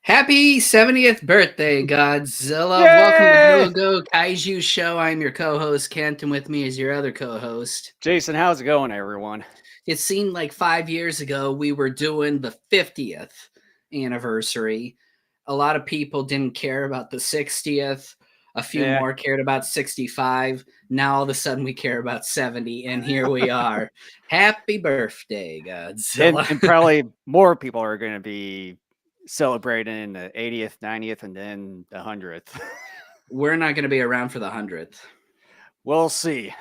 Happy 70th birthday, Godzilla. Welcome to Yay! Go Kaiju Show. I'm your co-host, Kent, and with me is your other co-host. Jason, how's it going, everyone? It seemed like 5 years ago we were doing the 50th anniversary. A lot of people didn't care about the 60th. A few Yeah, more cared about 65. Now all of a sudden we care about 70, and here we are. Happy birthday, and Godzilla. and probably more people are going to be celebrating the 80th, 90th, and then the 100th. We're not going to be around for the 100th. We'll see.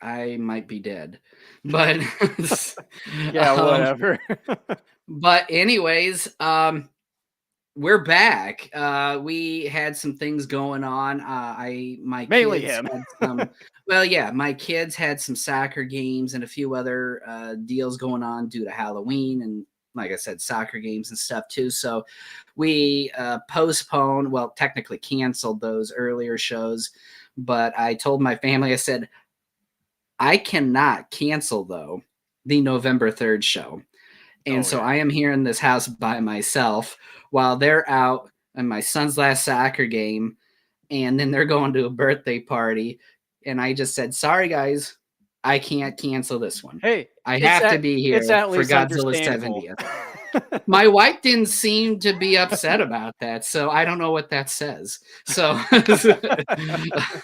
I might be dead. But Yeah, um, whatever. but anyways, we're back. We had some things going on. My Mainly kids him. had some my kids had some soccer games and a few other deals going on due to Halloween and like I said, soccer games and stuff too. So we postponed, well, technically canceled those earlier shows. But I told my family, I said, I cannot cancel though the November 3rd show. And Oh, so yeah. I am here in this house by myself while they're out in my son's last soccer game and then they're going to a birthday party and I just said, "Sorry guys, I can't cancel this one. Hey, I it's have to at, be it's here at for least Godzilla's understandable. 70th." My wife didn't seem to be upset about that, so I don't know what that says. So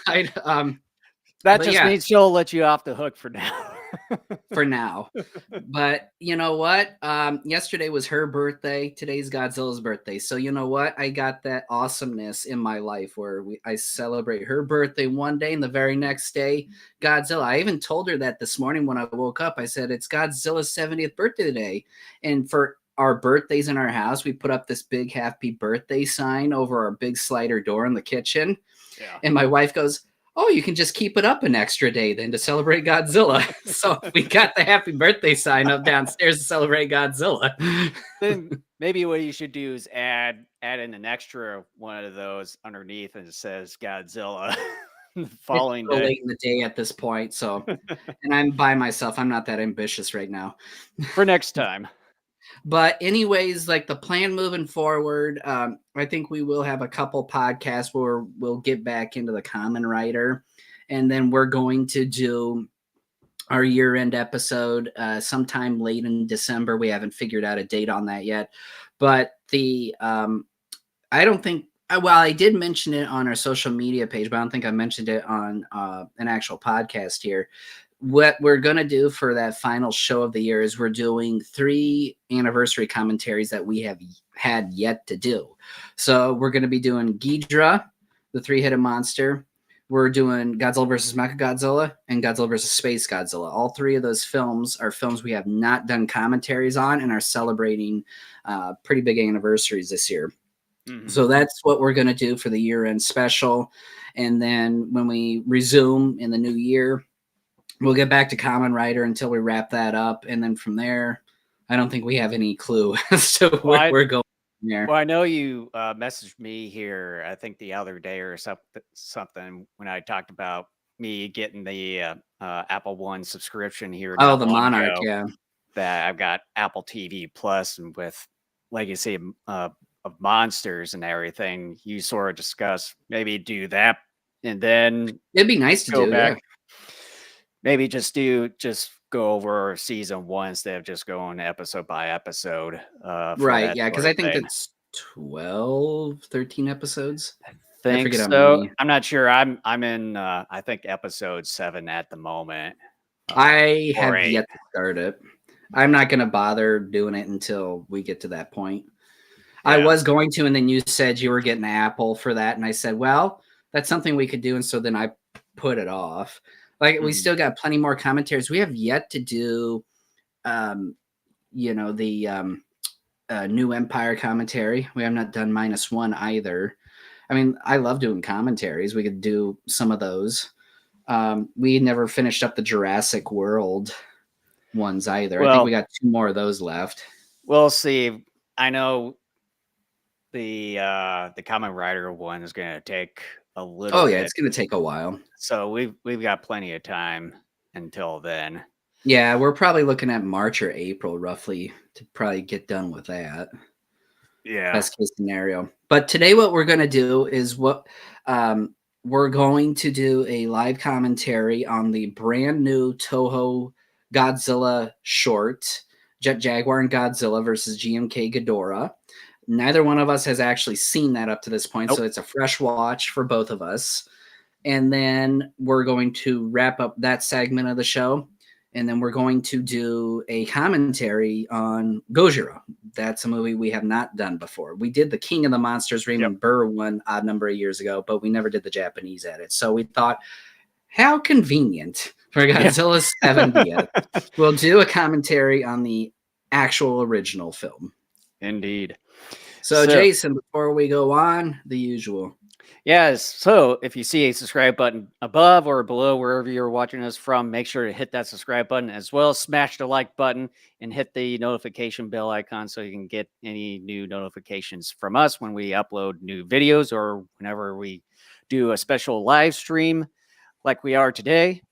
I That but just yeah, means she'll let you off the hook for now. for now. But you know what? Yesterday was her birthday. Today's Godzilla's birthday. So you know what? I got that awesomeness in my life where I celebrate her birthday one day and the very next day, Godzilla. I even told her that this morning when I woke up. I said, it's Godzilla's 70th birthday today. And for our birthdays in our house, we put up this big happy birthday sign over our big slider door in the kitchen. Yeah. And my wife goes, "Oh, you can just keep it up an extra day then to celebrate Godzilla." So we got the happy birthday sign up downstairs to celebrate Godzilla. Then maybe what you should do is add in an extra one of those underneath and it says Godzilla the It's following so day. late in the day at this point. So, and I'm by myself. I'm not that ambitious right now. For next time. But anyways, like the plan moving forward, I think we will have a couple podcasts where we'll get back into the Common Writer, and then we're going to do our year-end episode sometime late in December. We haven't figured out a date on that yet, but I don't think. Well, I did mention it on our social media page, but I don't think I mentioned it on an actual podcast here. What we're going to do for that final show of the year is we're doing 3 anniversary commentaries that we have had yet to do. So we're going to be doing Ghidra, the 3-headed monster. We're doing Godzilla versus Mechagodzilla and Godzilla versus Space Godzilla. All 3 of those films are films we have not done commentaries on and are celebrating pretty big anniversaries this year. Mm-hmm. So that's what we're going to do for the year-end special. And then when we resume in the new year, we'll get back to Common Writer until we wrap that up. And then from there, I don't think we have any clue as to where we're going there. Well, I know you messaged me here, I think the other day or something when I talked about me getting the Apple One subscription here Oh, not the long Monarch, ago. yeah. That I've got Apple TV Plus and with Legacy of Monsters and everything. You sort of discuss maybe do that and then It'd be nice to go do, back. yeah. Maybe just go over season 1 instead of just going episode by episode. Right, yeah, because I think that's 12, 13 episodes. I forget how so. many. I'm not sure. I'm in I think episode 7 at the moment. I have 8. yet to start it. I'm not going to bother doing it until we get to that point. Yeah. I was going to, and then you said you were getting Apple for that, and I said, well, that's something we could do, and so then I put it off. Like, we still got plenty more commentaries. We have yet to do, the New Empire commentary. We have not done -1 either. I mean, I love doing commentaries. We could do some of those. We never finished up the Jurassic World ones either. I think we got 2 more of those left. We'll see. I know the Common Writer one is going to take a little. Oh yeah, bit. it's going to take a while. So we've got plenty of time until then. Yeah, we're probably looking at March or April roughly to probably get done with that. Yeah. Best case scenario. But today, what we're going to do is we're going to do a live commentary on the brand new Toho Godzilla short, Jet Jaguar and Godzilla versus GMK Ghidorah. Neither one of us has actually seen that up to this point, Nope. so it's a fresh watch for both of us. And then we're going to wrap up that segment of the show. And then we're going to do a commentary on Gojira. That's a movie we have not done before. We did the King of the Monsters, Raymond Burr one odd number of years ago, but we never did the Japanese edit. So we thought, how convenient for Godzilla's 70th. We'll do a commentary on the actual original film. Indeed. So Jason, before we go on, the usual. Yes. So if you see a subscribe button above or below, wherever you're watching us from, make sure to hit that subscribe button as well. Smash the like button and hit the notification bell icon so you can get any new notifications from us when we upload new videos or whenever we do a special live stream like we are today.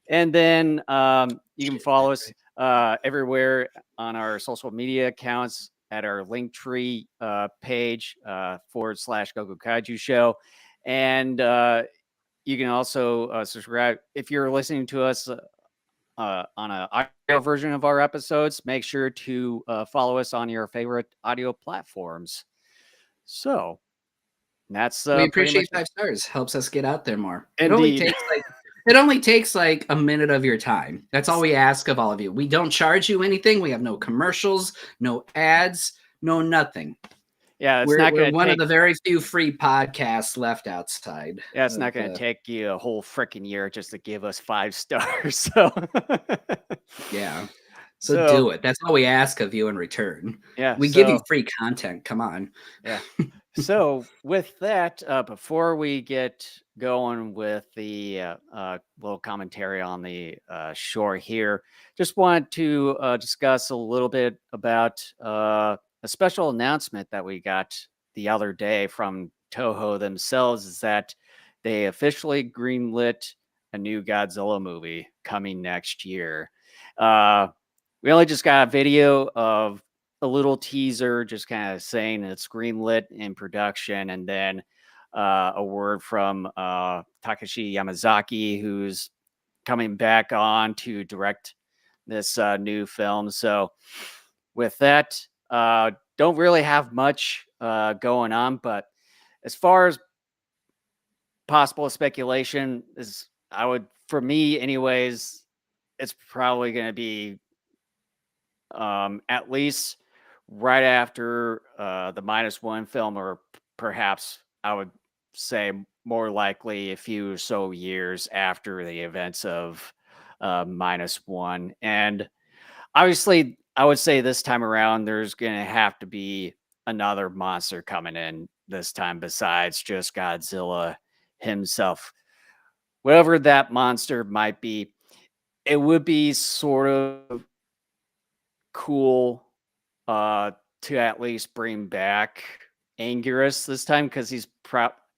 And then you can follow us everywhere on our social media accounts at our Linktree page / Goku Kaiju Show. And you can also subscribe if you're listening to us on an audio version of our episodes. Make sure to follow us on your favorite audio platforms. So that's we appreciate 5 stars. Helps us get out there more. Indeed. It only takes like a minute of your time. That's all we ask of all of you. We don't charge you anything. We have no commercials, no ads, no nothing. Yeah, we're one of the very few free podcasts left outside. Yeah, it's not going to take you a whole freaking year just to give us 5 stars. So yeah. So do it. That's all we ask of you in return. Yeah, we give you free content. Come on. Yeah. So with that, before we get going with the little commentary on the shore here, just wanted to discuss a little bit about a special announcement that we got the other day from Toho themselves, is that they officially greenlit a new Godzilla movie coming next year. We only just got a video of a little teaser just kind of saying it's greenlit in production, and then a word from Takashi Yamazaki, who's coming back on to direct this new film. So with that, don't really have much going on, but as far as possible speculation is, for me anyways, it's probably going to be at least right after the -1 film, or perhaps I would say more likely a few or so years after the events of -1. And obviously, I would say this time around, there's going to have to be another monster coming in this time besides just Godzilla himself. Whatever that monster might be, it would be sort of cool to at least bring back Anguirus this time, because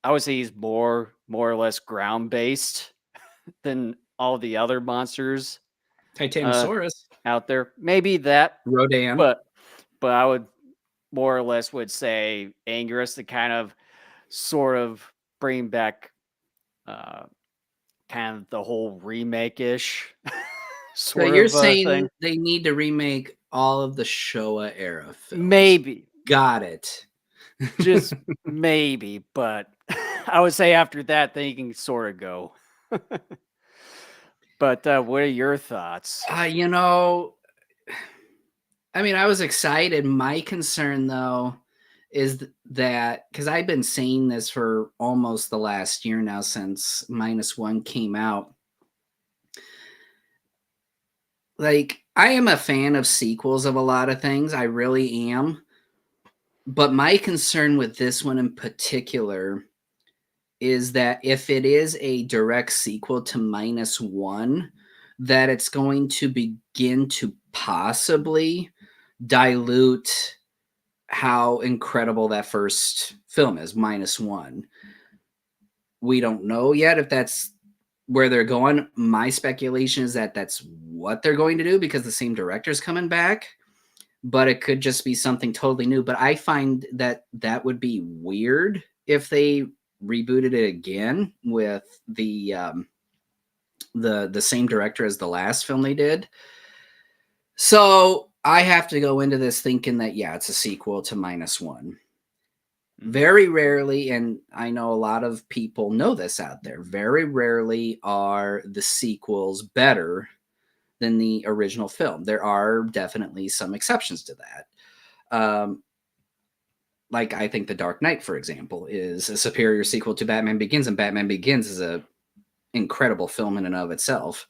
I would say he's more or less ground based than all the other monsters Titanosaurus out there. Maybe that Rodan, but I would more or less would say Anguirus to kind of sort of bring back kind of the whole remake-ish so you're saying thing. They need to remake all of the Showa era films. Maybe. Got it. Just maybe, but I would say after that, then you can sort of go. But what are your thoughts? I was excited. My concern, though, is that because I've been saying this for almost the last year now since -1 came out. Like, I am a fan of sequels of a lot of things. I really am. But my concern with this one in particular is that if it is a direct sequel to -1, that it's going to begin to possibly dilute how incredible that first film is, -1. We don't know yet if that's where they're going. My speculation is that that's what they're going to do because the same director's coming back. but it could just be something totally new. But I find that that would be weird if they rebooted it again with the same director as the last film they did. So I have to go into this thinking that, yeah, it's a sequel to -1. Very rarely, and I know a lot of people know this out there, very rarely are the sequels better than the original film. There are definitely some exceptions to that. Like I think The Dark Knight, for example, is a superior sequel to Batman Begins, and Batman Begins is a incredible film in and of itself.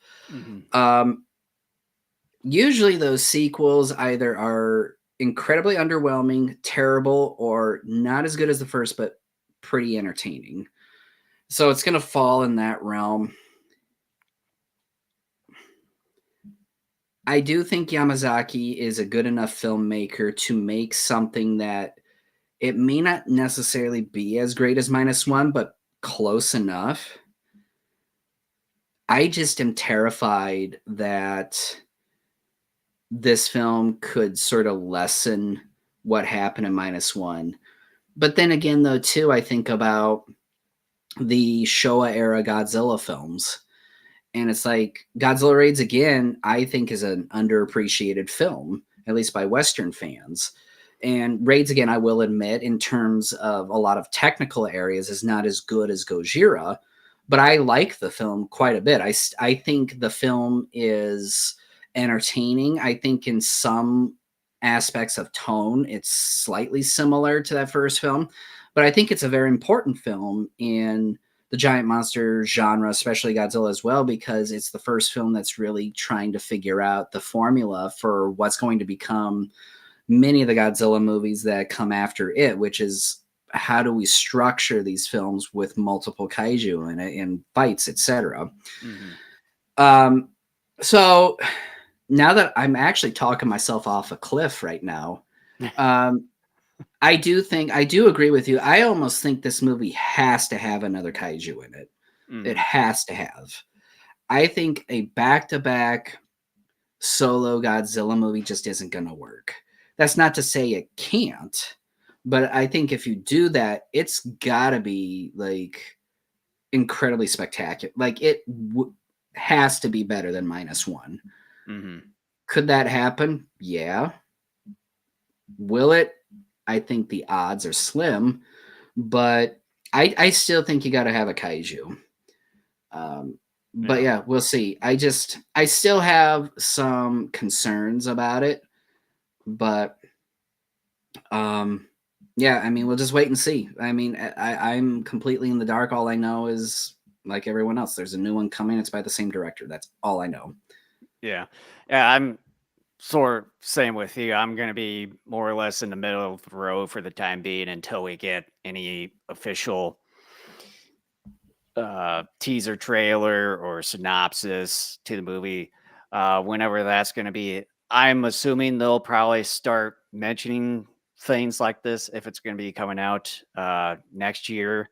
Usually those sequels either are incredibly underwhelming, terrible, or not as good as the first, but pretty entertaining. So it's going to fall in that realm. I do think Yamazaki is a good enough filmmaker to make something that it may not necessarily be as great as -1, but close enough. I just am terrified that this film could sort of lessen what happened in -1. But then again, though, too, I think about the Showa era Godzilla films. And it's like Godzilla Raids Again, I think is an underappreciated film, at least by Western fans. And Raids Again, I will admit, in terms of a lot of technical areas, is not as good as Gojira. But I like the film quite a bit. I think the film is entertaining. I think in some aspects of tone, it's slightly similar to that first film. But I think it's a very important film in the giant monster genre, especially Godzilla as well, because it's the first film that's really trying to figure out the formula for what's going to become many of the Godzilla movies that come after it, which is how do we structure these films with multiple kaiju and fights, etc. So now that I'm actually talking myself off a cliff right now, I do agree with you. I almost think this movie has to have another kaiju in it. It has to have. I think a back-to-back solo Godzilla movie just isn't going to work. That's not to say it can't, but I think if you do that, it's got to be like incredibly spectacular. Like it has to be better than -1. Could that happen? Yeah. Will it? I think the odds are slim, but I still think you got to have a kaiju. But yeah, we'll see. I still have some concerns about it, but yeah, I mean, we'll just wait and see. I mean, I'm completely in the dark. All I know is, like everyone else, there's a new one coming. It's by the same director. That's all I know. Yeah, I'm sort of same with you. I'm going to be more or less in the middle of the road for the time being until we get any official teaser trailer or synopsis to the movie. Whenever that's going to be, I'm assuming they'll probably start mentioning things like this if it's going to be coming out next year.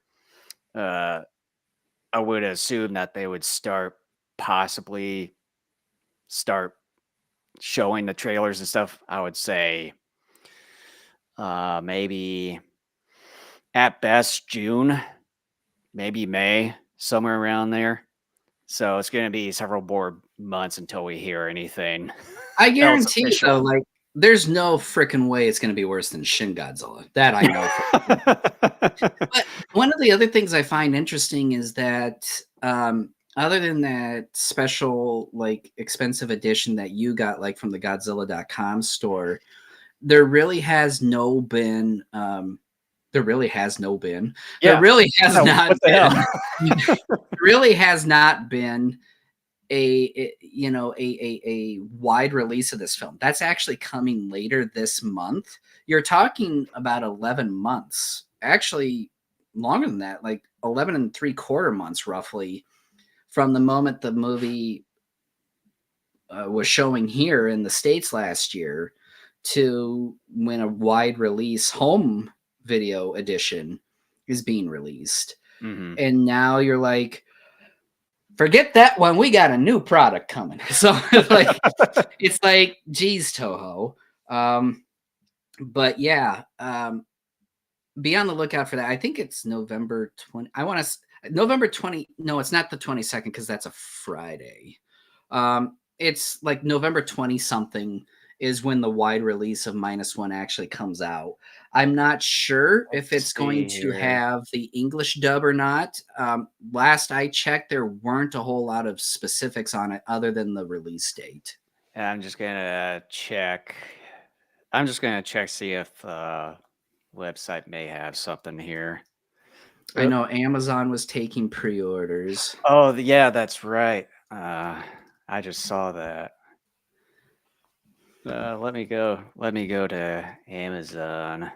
I would assume that they would possibly start showing the trailers and stuff. I would say maybe at best June, maybe May, somewhere around there. So it's going to be several more months until we hear anything. I guarantee you, though, like, there's no freaking way it's going to be worse than Shin Godzilla. That I know. But one of the other things I find interesting is that other than that special, like, expensive edition that you got, like, from the Godzilla.com store, there really has not been a wide release of this film. That's actually coming later this month. You're talking about 11 months, actually longer than that, like 11 and 3/4 months roughly from the moment the movie was showing here in the States last year to when a wide release home video edition is being released. And now you're like, forget that one. We got a new product coming. So like, it's like, geez, Toho, But yeah, be on the lookout for that. I think it's November 20. I want to November 20. No, it's not the 22nd because that's a Friday. It's like November 20 something is when the wide release of -1 actually comes out. I'm not sure if it's going to have the English dub or not. Last I checked, there weren't a whole lot of specifics on it other than the release date. I'm just gonna check. I'm just gonna check, see if website may have something here. I know Amazon was taking pre-orders. Oh, yeah, that's right. I just saw that. Let me go to Amazon.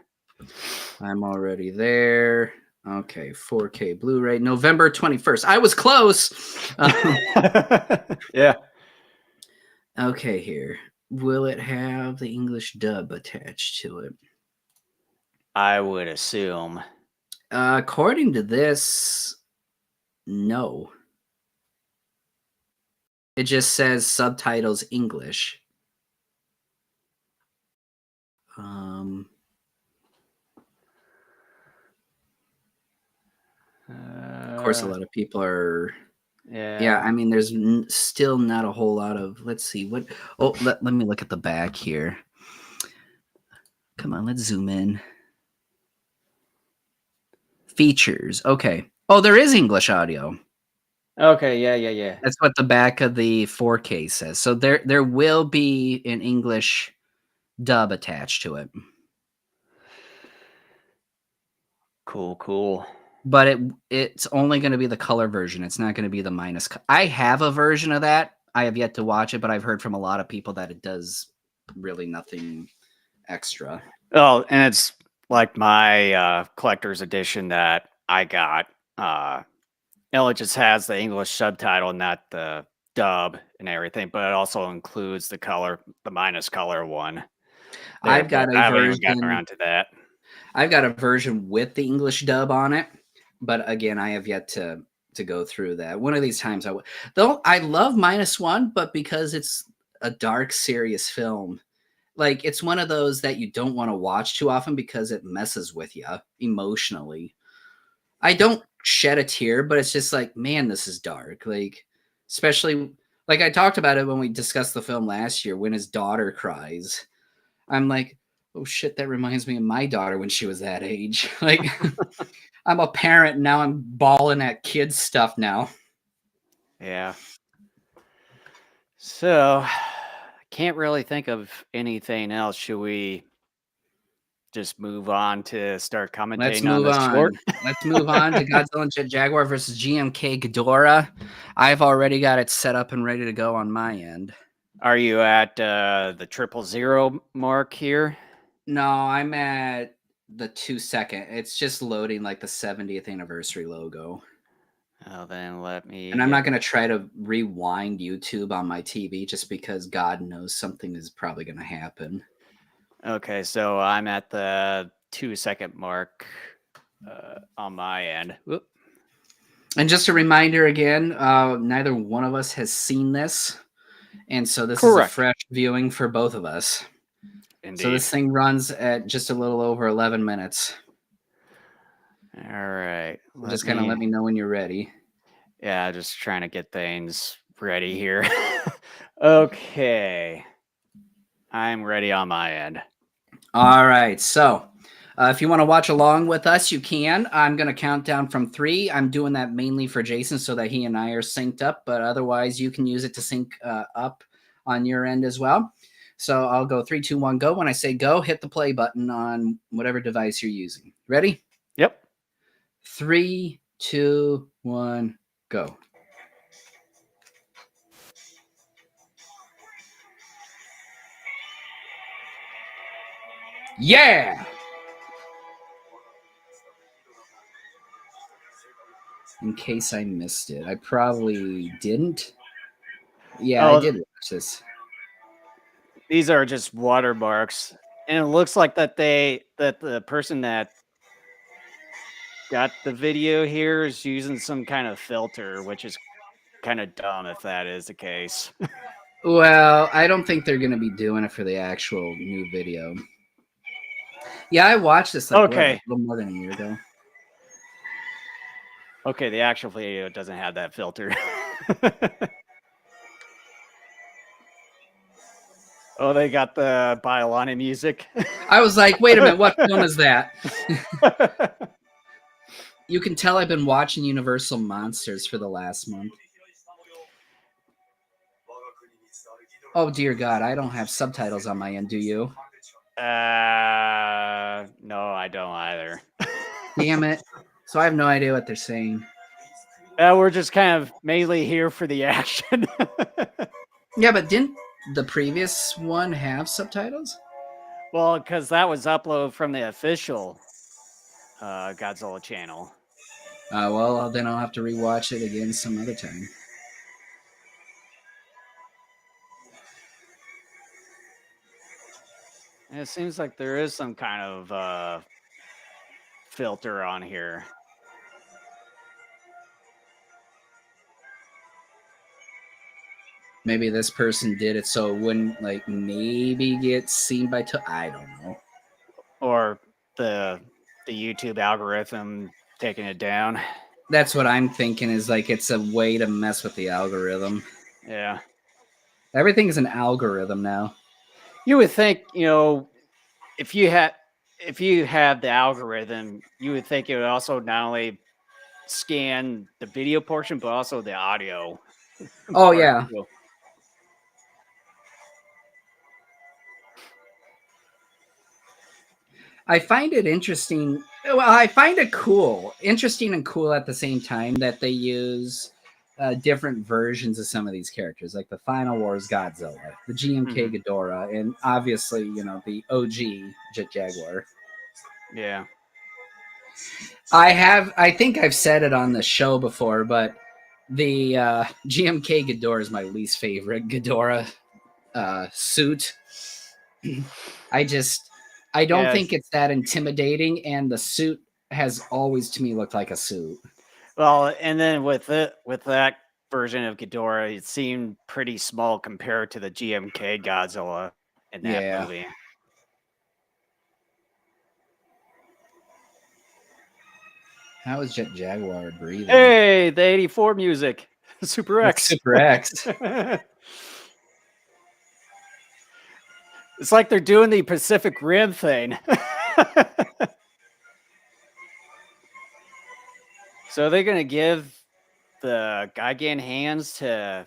I'm already there. Okay, 4K Blu-ray, November 21st. I was close. Yeah. Okay, here. Will it have the English dub attached to it? I would assume. According to this, no. It just says subtitles English. Of course, a lot of people are. Yeah, I mean, there's still not a whole lot of. Let's see what. Oh, let me look at the back here. Come on, let's zoom in. Features. Okay. Oh, there is English audio. Okay, yeah. That's what the back of the 4K says. So there will be an English dub attached to it. Cool. But it's only going to be the color version. It's not going to be the minus. I have a version of that. I have yet to watch it, but I've heard from a lot of people that it does really nothing extra. Oh, and it's like my collector's edition that I got. It just has the English subtitle, not the dub and everything, but it also includes the minus color one. I've got a I haven't version. even gotten around to that. I've got a version with the English dub on it, but again, I have yet to go through that. One of these times I will. Though I love -1, but because it's a dark, serious film, like it's one of those that you don't want to watch too often because it messes with you emotionally. I don't shed a tear, but it's just like, man, this is dark. Like, especially like I talked about it when we discussed the film last year when his daughter cries. I'm like, oh shit, that reminds me of my daughter when she was that age. Like, I'm a parent now. I'm bawling at kids stuff now. Yeah. So, can't really think of anything else. Should we just move on to start commentating Let's move on this short? Let's move on to Godzilla and Jet Jaguar versus GMK Ghidorah. I've already got it set up and ready to go on my end. Are you at the 000 mark here? No, I'm at the 2-second. It's just loading like the 70th anniversary logo. Oh, then let me. And I'm not going to try to rewind YouTube on my TV just because God knows something is probably going to happen. Okay, so I'm at the 2-second mark on my end. Whoop. And just a reminder again, neither one of us has seen this. And so this Correct. is a fresh viewing for both of us. Indeed. So this thing runs at just a little over 11 minutes. All right. Just kind of let me know when you're ready. Yeah, just trying to get things ready here. Okay. I'm ready on my end. All right. So if you want to watch along with us, you can. I'm going to count down from 3. I'm doing that mainly for Jason so that he and I are synced up, but otherwise you can use it to sync up on your end as well. So I'll go 3, 2, 1, go. When I say go, hit the play button on whatever device you're using. Ready? Yep. 3, 2, 1, go. Yeah! In case I missed it. I probably didn't. Yeah, I did watch this. These are just watermarks. And it looks like that the person that got the video here is using some kind of filter, which is kind of dumb if that is the case. Well, I don't think they're going to be doing it for the actual new video. Yeah, I watched this like Okay. a little more than a year ago. Okay, the actual video doesn't have that filter. Oh, they got the Biolani music. I was like, wait a minute, what film is that? You can tell I've been watching Universal Monsters for the last month. Oh dear God, I don't have subtitles on my end, do you? No, I don't either. Damn it. So I have no idea what they're saying. We're just kind of mainly here for the action. Yeah, but didn't the previous one have subtitles? Well, because that was uploaded from the official Godzilla channel. Well, then I'll have to rewatch it again some other time. And it seems like there is some kind of filter on here. Maybe this person did it so it wouldn't like maybe get seen by I don't know. Or the YouTube algorithm taking it down. That's what I'm thinking is like it's a way to mess with the algorithm. Yeah. Everything is an algorithm now. You would think, if you have the algorithm, you would think it would also not only scan the video portion, but also the audio. Oh yeah. Too. I find it interesting. Well, I find it cool, interesting and cool at the same time that they use different versions of some of these characters, like the Final Wars Godzilla, the GMK Ghidorah, and obviously, the OG Jet Jaguar. Yeah. I think I've said it on the show before, but the GMK Ghidorah is my least favorite Ghidorah suit. I don't think it's that intimidating, and the suit has always to me looked like a suit. Well, and then with that version of Ghidorah, it seemed pretty small compared to the GMK Godzilla in that movie. How is Jet Jaguar breathing? Hey, the 84 music. Super X. Super X. It's like they're doing the Pacific Rim thing. So are they going to give the Gigan hands to...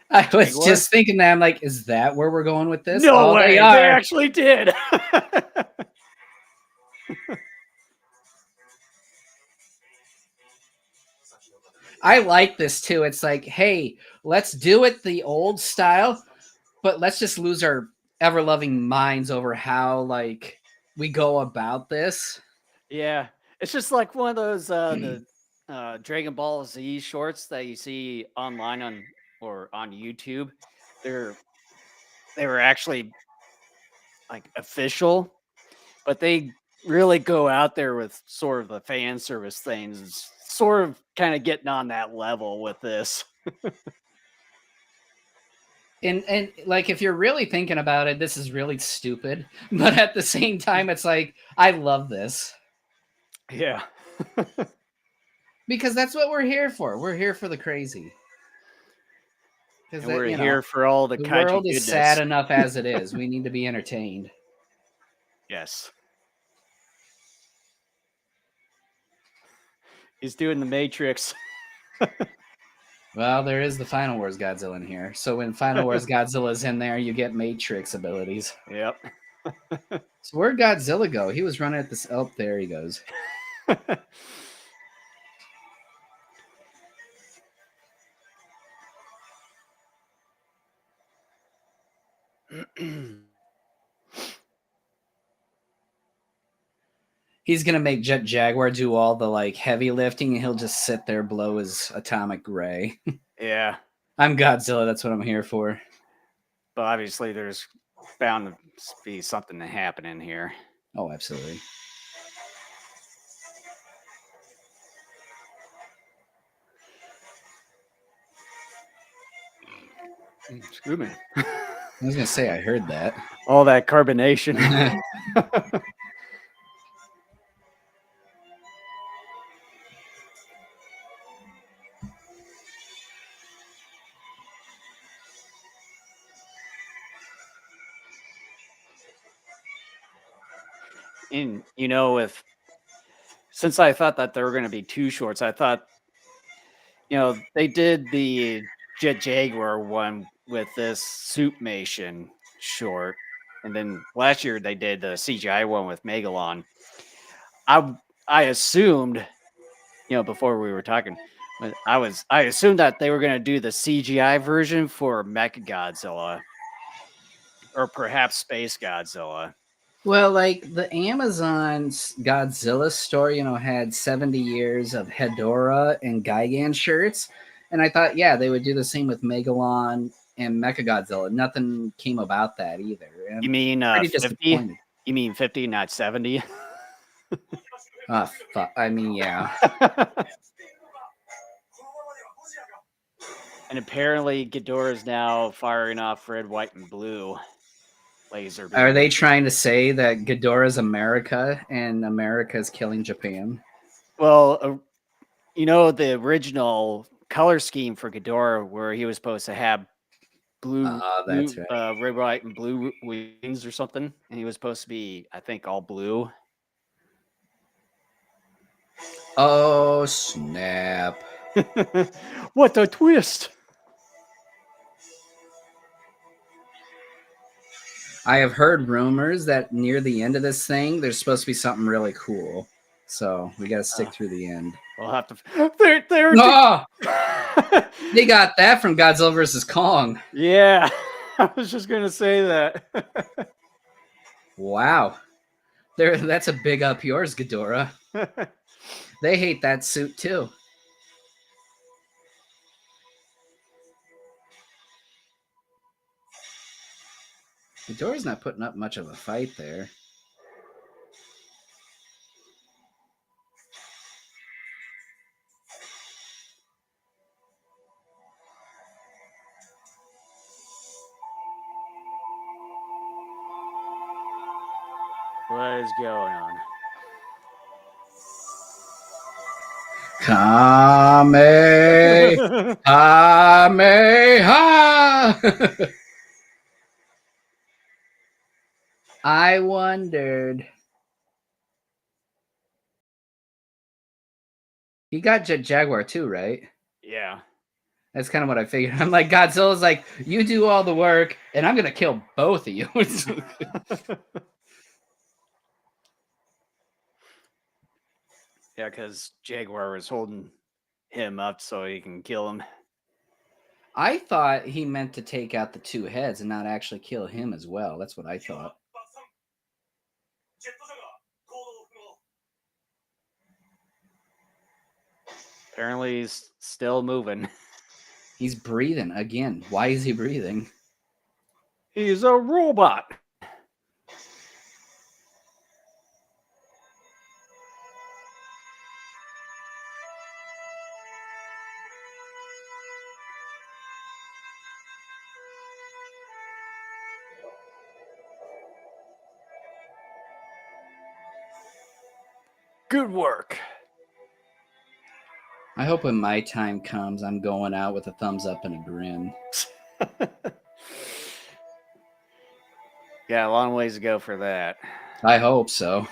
I was just thinking that. I'm like, is that where we're going with this? No way. They actually did. I like this too. It's like, hey, let's do it the old style, but let's just lose our ever-loving minds over how like we go about this. Yeah, it's just like one of those the Dragon Ball Z shorts that you see online on YouTube. They were actually like official, but they really go out there with sort of the fan service things. It's sort of kind of getting on that level with this. And like if you're really thinking about it, this is really stupid, but at the same time it's like I love this. Yeah. Because that's what we're here for. We're here for the crazy. And we're here for all the kaiju world is sad enough as it is. We need to be entertained. Yes. He's doing the Matrix. Well, there is the Final Wars Godzilla in here. So when Final Wars Godzilla's in there, you get Matrix abilities. Yep. So where'd Godzilla go? He was running at this. Oh, there he goes. He's gonna make Jet Jaguar do all the like heavy lifting, and he'll just sit there, blow his atomic ray. Yeah. I'm Godzilla. That's what I'm here for. But obviously, there's bound to be something happening here. Oh, absolutely. Excuse me. I was gonna say I heard that. All that carbonation. And since I thought that there were going to be two shorts, I thought they did the Jet Jaguar one with this Suitmation short, and then last year they did the CGI one with Megalon. I assumed, before we were talking, I assumed that they were going to do the CGI version for Mechagodzilla, or perhaps Space Godzilla. Well, like the Amazon's Godzilla store, had 70 years of Hedorah and Gigan shirts. And I thought, yeah, they would do the same with Megalon and Mechagodzilla. Nothing came about that either. And You mean pretty 50? disappointed. You mean 50, not 70? I mean, yeah. And apparently Ghidorah is now firing off red, white, and blue laser beams. Are they trying to say that Ghidorah is America and America is killing Japan? Well, the original color scheme for Ghidorah, where he was supposed to have blue, that's right. red, white, and blue wings or something, and he was supposed to be, I think, all blue. Oh, snap. What a twist. I have heard rumors that near the end of this thing, there's supposed to be something really cool. So we got to stick through the end. We'll have to. They got that from Godzilla vs. Kong. Yeah, I was just going to say that. Wow. That's a big up yours, Ghidorah. They hate that suit too. Ghidorah's not putting up much of a fight there. What is going on? Kamehameha! I wondered. He got Jet Jaguar too, right? Yeah. That's kind of what I figured. I'm like, Godzilla's like, you do all the work, and I'm going to kill both of you. Yeah, because Jaguar was holding him up so he can kill him. I thought he meant to take out the two heads and not actually kill him as well. That's what I thought. Apparently he's still moving. He's breathing again. Why is he breathing? He's a robot. Good work. I hope when my time comes, I'm going out with a thumbs up and a grin. Yeah, a long ways to go for that. I hope so.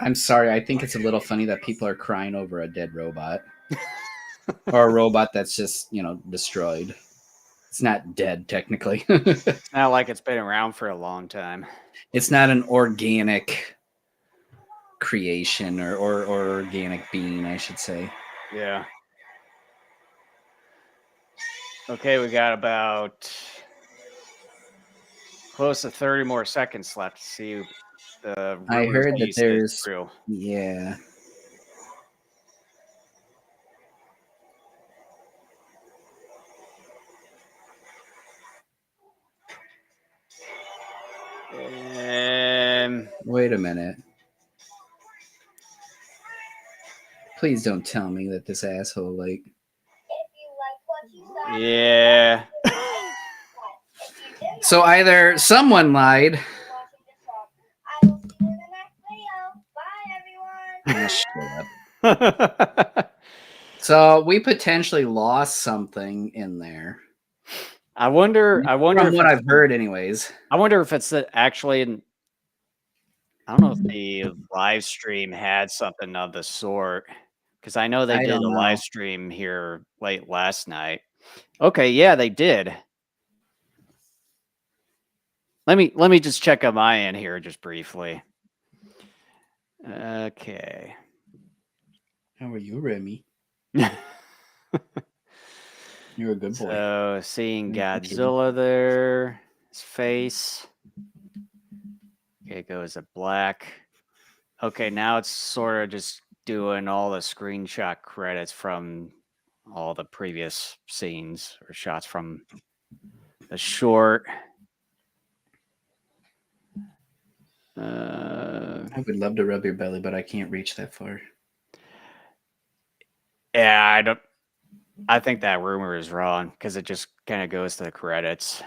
I'm sorry. I think it's a little funny that people are crying over a dead robot. Or a robot that's just, destroyed. It's not dead, technically. It's not like it's been around for a long time. It's not an organic creation or organic being, I should say. Yeah. Okay, we got about close to 30 more seconds left to see the I heard that he says there's true. Yeah. Wait a minute. Please don't tell me that this asshole like. Yeah. So either someone lied. Shut up. So we potentially lost something in there. I wonder From what I've heard, anyways. I wonder if it's actually. I don't know if the live stream had something of the sort, because I know they did a live stream here late last night. Okay, yeah, they did. Let me just check on my end here just briefly. Okay. How are you, Remy? You're a good boy. So seeing Godzilla there, his face. Okay, goes to black. Okay, now it's sort of just doing all the screenshot credits from all the previous scenes or shots from the short. I would love to rub your belly, but I can't reach that far. Yeah, I think that rumor is wrong because it just kind of goes to the credits.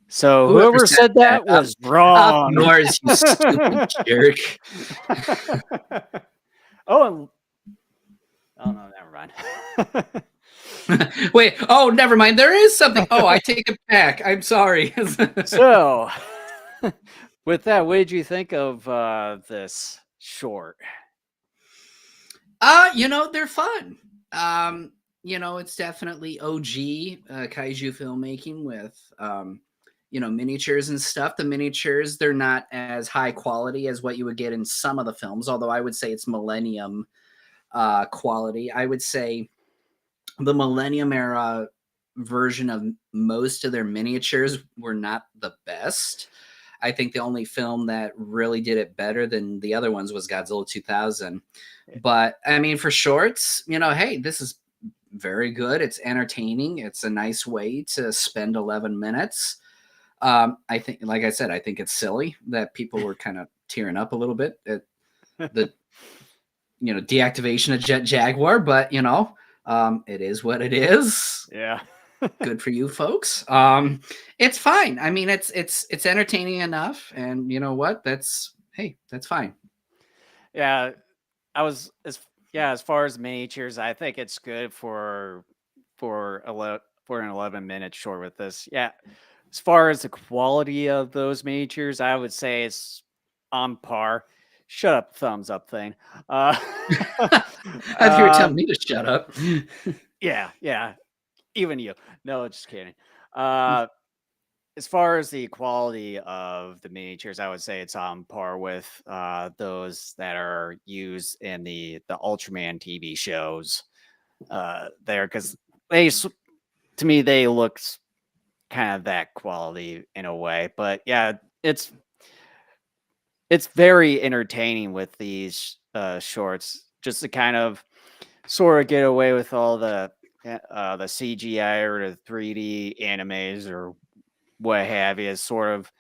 So whoever said that was wrong. Yours, you stupid jerk. Oh no, never mind. Wait, oh, never mind. There is something. Oh, I take it back. I'm sorry. So, with that, what did you think of this short? They're fun. It's definitely OG kaiju filmmaking with miniatures and stuff. The miniatures, they're not as high quality as what you would get in some of the films, although I would say it's Millennium quality. I would say the Millennium era version of most of their miniatures were not the best. I think the only film that really did it better than the other ones was Godzilla 2000. But I mean, for shorts, hey, this is very good. It's entertaining. It's a nice way to spend 11 minutes. I think, like I said, I think it's silly that people were kind of tearing up a little bit at the, deactivation of Jet Jaguar, but it is what it is. Yeah. Good for you folks. It's fine. I mean, it's entertaining enough, and you know what? That's fine. Yeah, as far as miniatures, I think it's good for an 11-minute short with this. Yeah, as far as the quality of those miniatures, I would say it's on par. Shut up, thumbs up thing. I thought you were telling me to shut up. Yeah. Even you. No, just kidding. As far as the quality of the miniatures, I would say it's on par with those that are used in the Ultraman TV shows there, because to me, they look kind of that quality in a way. But yeah, it's very entertaining with these shorts, just to kind of sort of get away with all the CGI or the 3D animes or what have you. Is sort of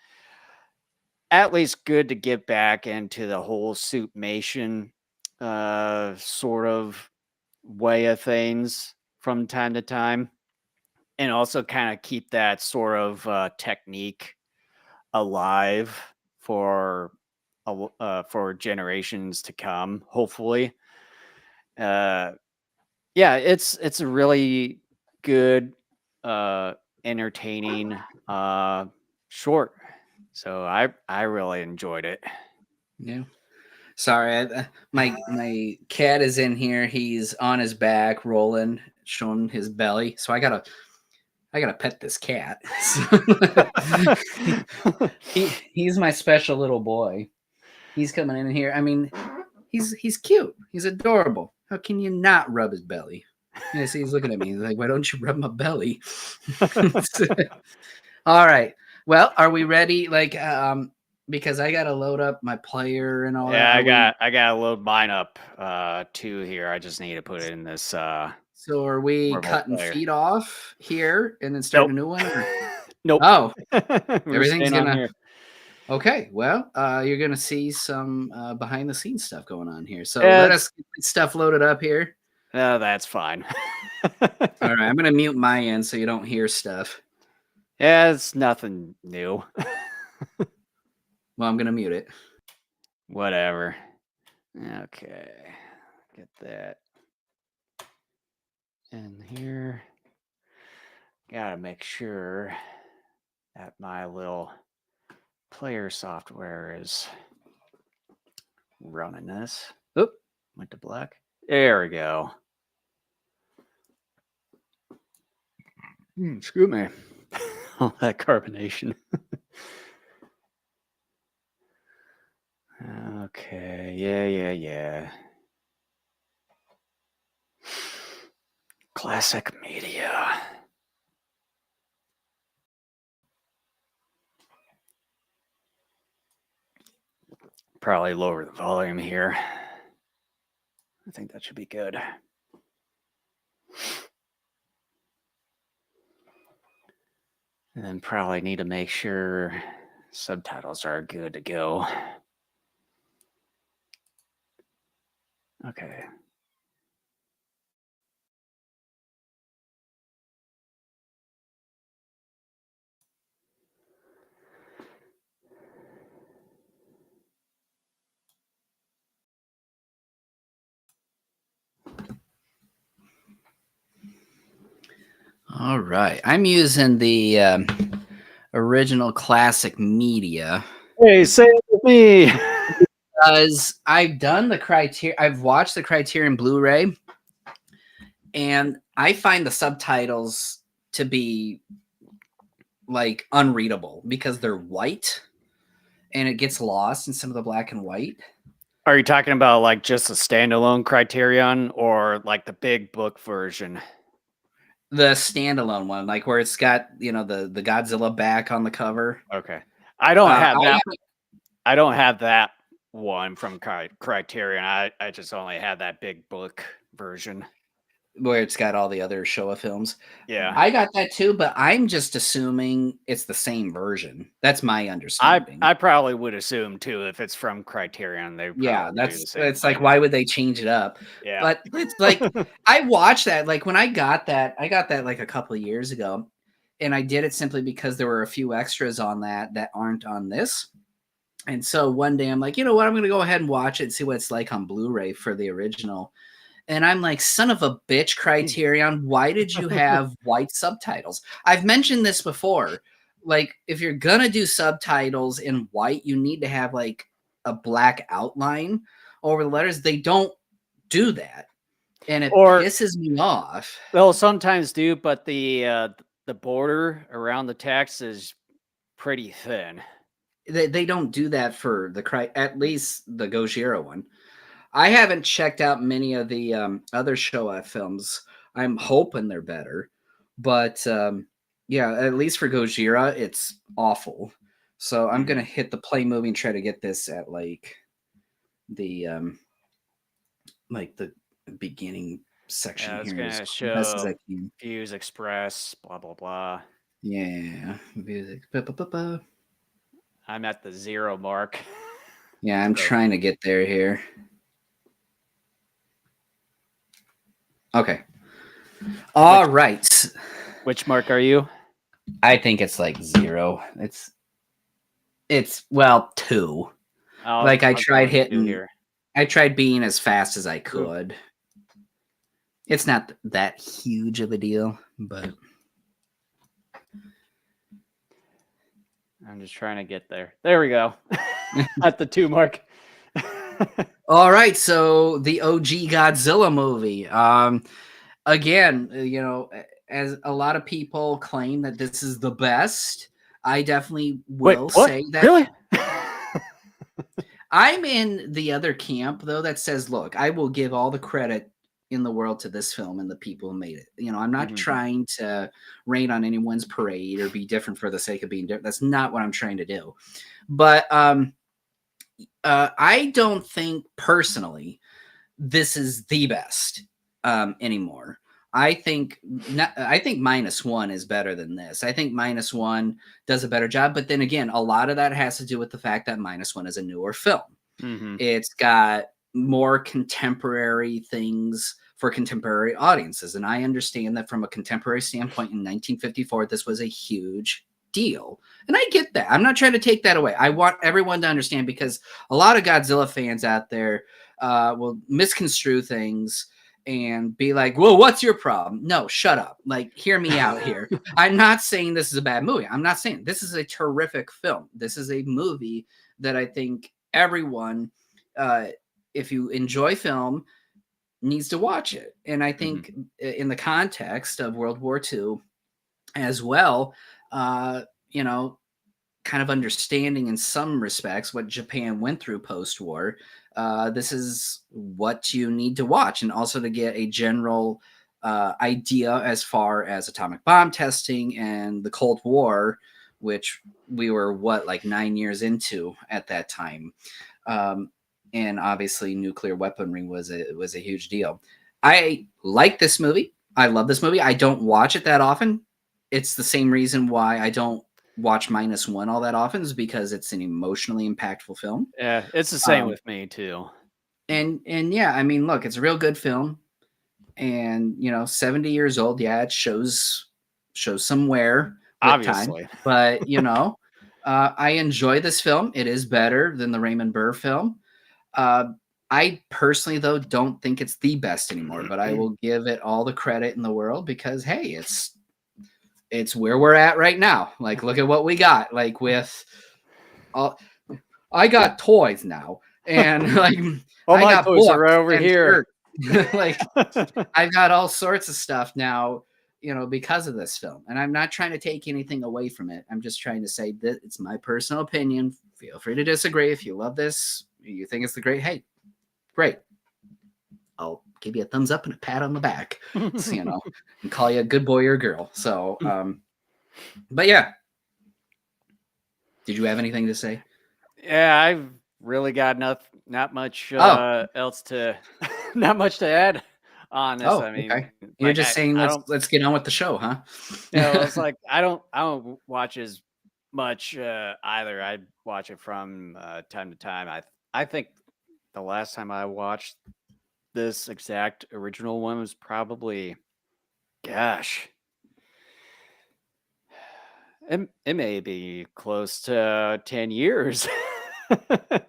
at least good to get back into the whole Suitmation sort of way of things from time to time, and also kind of keep that sort of technique alive for generations to come, hopefully. Yeah, it's a really good entertaining short, so I really enjoyed it. Yeah, sorry, my cat is in here. He's on his back rolling, showing his belly, so I gotta pet this cat. He's my special little boy. He's coming in here. I mean, he's cute. He's adorable. How can you not rub his belly? Yeah, see, he's looking at me. He's like, why don't you rub my belly? All right. Well, are we ready? Like, because I gotta load up my player and all that. Yeah, I gotta load mine up too here. I just need to put it in this. So are we cutting feet off here and then starting a new one? Or? Nope. Oh, We're everything's staying on gonna. here. Okay, well, you're gonna see some behind the scenes stuff going on here. So Yeah, let us get this stuff loaded up here. that's fine. All right, I'm gonna mute my end so you don't hear stuff. Yeah, it's nothing new. Well, I'm gonna mute it. Whatever. Okay. Get that in here. Gotta make sure that my little player software is running this. Oop, went to black. There we go. Screw me. All that carbonation. Okay, yeah. Classic media. Probably lower the volume here. I think that should be good. And then probably need to make sure subtitles are good to go. Okay. All right, I'm using the original classic media. Hey, say it with me. Because I've done the Criterion, I've watched the Criterion Blu-ray, and I find the subtitles to be like unreadable because they're white, and it gets lost in some of the black and white. Are you talking about like just a standalone Criterion or like the big book version? The standalone one, like where it's got the Godzilla back on the cover. Okay. I don't have that. haven't- I don't have that one from Criterion. I just only have that big book version. where it's got all the other Showa films. Yeah. I got that too, but I'm just assuming it's the same version. That's my understanding. I probably would assume too if it's from Criterion. They Yeah, probably do the same it's like, thing. why would they change it up? Yeah. But it's like I watched that, like when I got that like a couple of years ago, and I did it simply because there were a few extras on that aren't on this. And so one day I'm like, you know what, I'm gonna go ahead and watch it and see what it's like on Blu-ray for the original. And I'm like, son of a bitch, Criterion, why did you have white subtitles? I've mentioned this before. Like, if you're gonna do subtitles in white, you need to have like a black outline over the letters. They don't do that, and it pisses me off. They'll sometimes do, but the border around the text is pretty thin. They don't do that for at least the Gojira one. I haven't checked out many of the other Showa films. I'm hoping they're better, but yeah, at least for Gojira, it's awful. So I'm gonna hit the play movie and try to get this at like the beginning section Yeah, it's here gonna as best as show I can. Views Express, blah blah blah. Yeah, music. I'm at the 0 mark. Yeah, I'm trying to get there here. Okay. All right. Which mark are you? I think it's like 0. It's well 2. I tried hitting here. I tried being as fast as I could. Ooh. It's not that huge of a deal, but I'm just trying to get there. There we go. At the 2 mark. All right, so the OG Godzilla movie. Again, as a lot of people claim that this is the best, I definitely will say that. Really? I'm in the other camp, though, that says, look, I will give all the credit in the world to this film and the people who made it. I'm not trying to rain on anyone's parade or be different for the sake of being different. That's not what I'm trying to do. But I don't think personally this is the best anymore. I think -1 is better than this. I think -1 does a better job. But then again, a lot of that has to do with the fact that -1 is a newer film. Mm-hmm. It's got more contemporary things for contemporary audiences. And I understand that from a contemporary standpoint in 1954, this was a huge deal. And I get that. I'm not trying to take that away. I want everyone to understand, because a lot of Godzilla fans out there will misconstrue things and be like, well, what's your problem? No, shut up. Like, hear me out here. I'm not saying this is a bad movie. I'm not saying this is a terrific film. This is a movie that I think everyone, if you enjoy film, needs to watch it. And I think in the context of World War II as well, you know, kind of understanding in some respects what Japan went through post-war, this is what you need to watch, and also to get a general idea as far as atomic bomb testing and the Cold War, which we were like 9 years into at that time. And obviously nuclear weaponry was a huge deal. I like this movie. I love this movie. I don't watch it that often. It's the same reason why I don't watch -1 all that often, is because it's an emotionally impactful film. Yeah, it's the same with me too. And yeah, I mean, look, it's a real good film, and 70 years old. Yeah, it shows some wear with Obviously. time, but I enjoy this film. It is better than the Raymond Burr film. I personally, though, don't think it's the best anymore, but I will give it all the credit in the world, because hey, it's where we're at right now. Like, look at what we got. Like, with all, I got toys now, and like, all I my got toys are books over and here. shirts. Like, I've got all sorts of stuff now, because of this film. And I'm not trying to take anything away from it. I'm just trying to say that it's my personal opinion. Feel free to disagree. If you love this, you think it's the great, hey, great. I'll give you a thumbs up and a pat on the back, so, and call you a good boy or girl. So, but yeah. Did you have anything to say? Yeah, I've really got not much else to, not much to add on this. I mean, okay. You're just saying let's get on with the show, huh? It's like I don't watch as much either. I watch it from time to time. I think the last time I watched this exact original one was probably, gosh, it may be close to 10 years. Wow.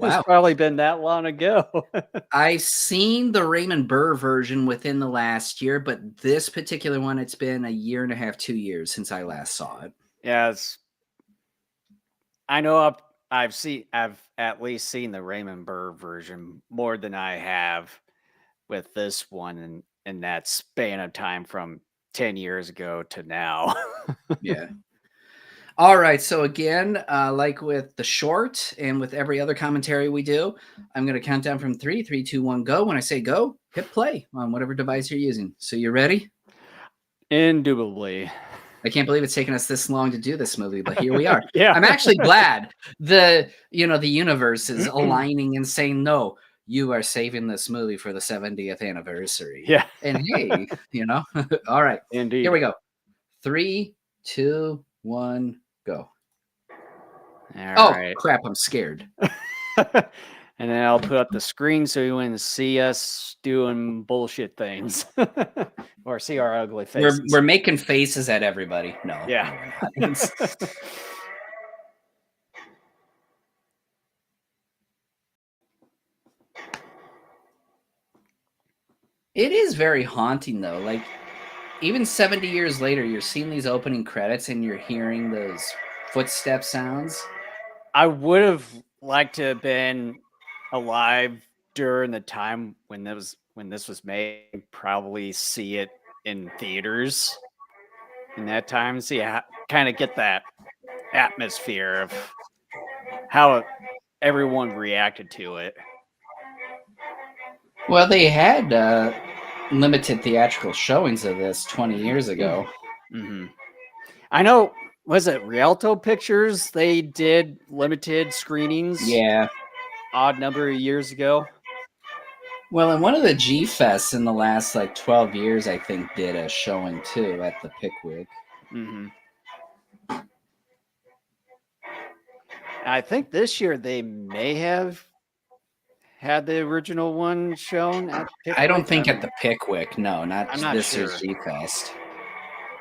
It's probably been that long ago. I've seen the Raymond Burr version within the last year, but this particular one, it's been 1.5 years, 2 years since I last saw it. Yeah, I know I've at least seen the Raymond Burr version more than I have with this one, in that span of time from 10 years ago to now. Yeah. All right. So again, like with the short and with every other commentary we do, I'm going to count down from 3, 3, 2, 1, go. When I say go, hit play on whatever device you're using. So you ready? Indubitably. I can't believe it's taken us this long to do this movie, but here we are. Yeah. I'm actually glad the universe is aligning and saying, no, you are saving this movie for the 70th anniversary. Yeah. And hey, all right. Indeed. Here we go. 3, 2, 1, go. All right. Crap, I'm scared. And then I'll put up the screen so you wouldn't see us doing bullshit things or see our ugly faces. We're making faces at everybody. No. Yeah. No, it is very haunting, though. Like, even 70 years later, you're seeing these opening credits and you're hearing those footstep sounds. I would have liked to have been alive during the time when this was made. Probably see it in theaters in that time. See, kind of get that atmosphere of how everyone reacted to it. Well, they had limited theatrical showings of this 20 years ago. Mm-hmm. I know. Was it Rialto Pictures? They did limited screenings. Yeah. Odd number of years ago. Well, and one of the G Fests in the last like 12 years, I think, did a showing too at the Pickwick. Mm-hmm. I think this year they may have had the original one shown at Pickwick. I don't think at the Pickwick. No, I'm not not this sure. year's G Fest.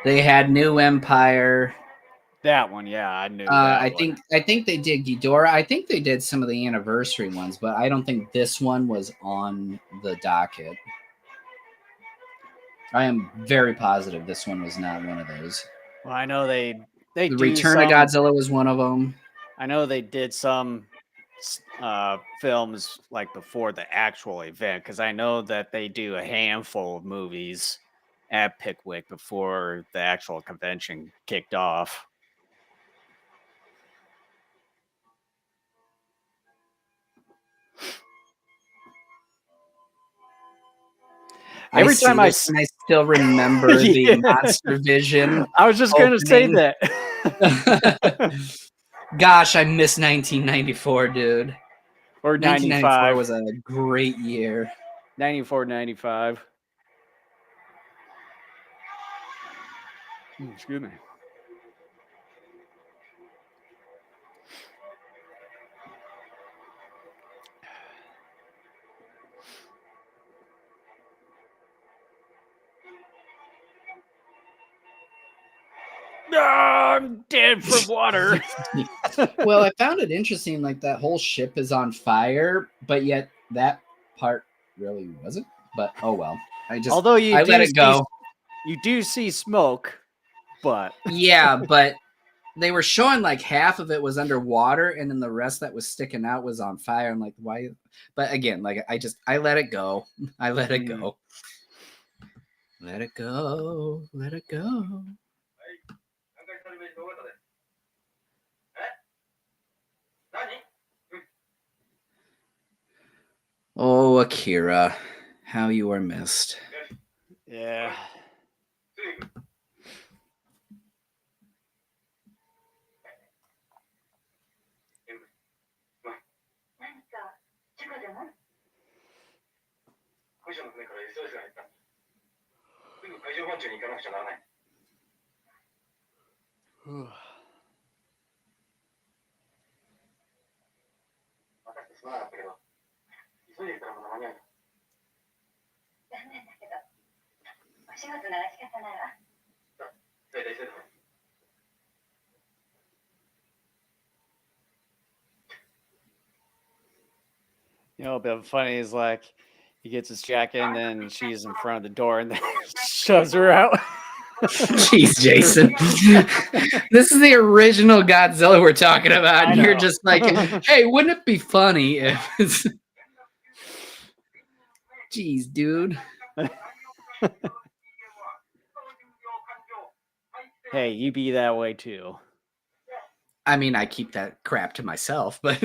They had New Empire. That one, yeah, I knew that I one. think they did Ghidorah. I think they did some of the anniversary ones, but I don't think this one was on the docket. I am very positive this one was not one of those. Well, I know they The do Return of Godzilla was one of them. I know they did some films like before the actual event, because I know that they do a handful of movies at Pickwick before the actual convention kicked off. Every time I still remember the Monster Vision. I was just going to say that. Gosh, I miss 1994, dude. Or 1994 was a great year. 94, 95. Excuse me. I'm dead from water. Well, I found it interesting. Like that whole ship is on fire, but yet that part really wasn't. But oh well. I let it go. You do see smoke, but yeah, but they were showing like half of it was underwater, and then the rest that was sticking out was on fire. I'm like, why? But again, like I let it go. I let it go. Let it go. Let it go. Oh, Akira, how you are missed. Yeah. You know, a bit funny is like he gets his jacket and then she's in front of the door and then shoves her out. Jeez, Jason. This is the original Godzilla we're talking about. And you're just like, hey, wouldn't it be funny if it's... Jeez, dude. Hey, you be that way too. I mean, I keep that crap to myself, but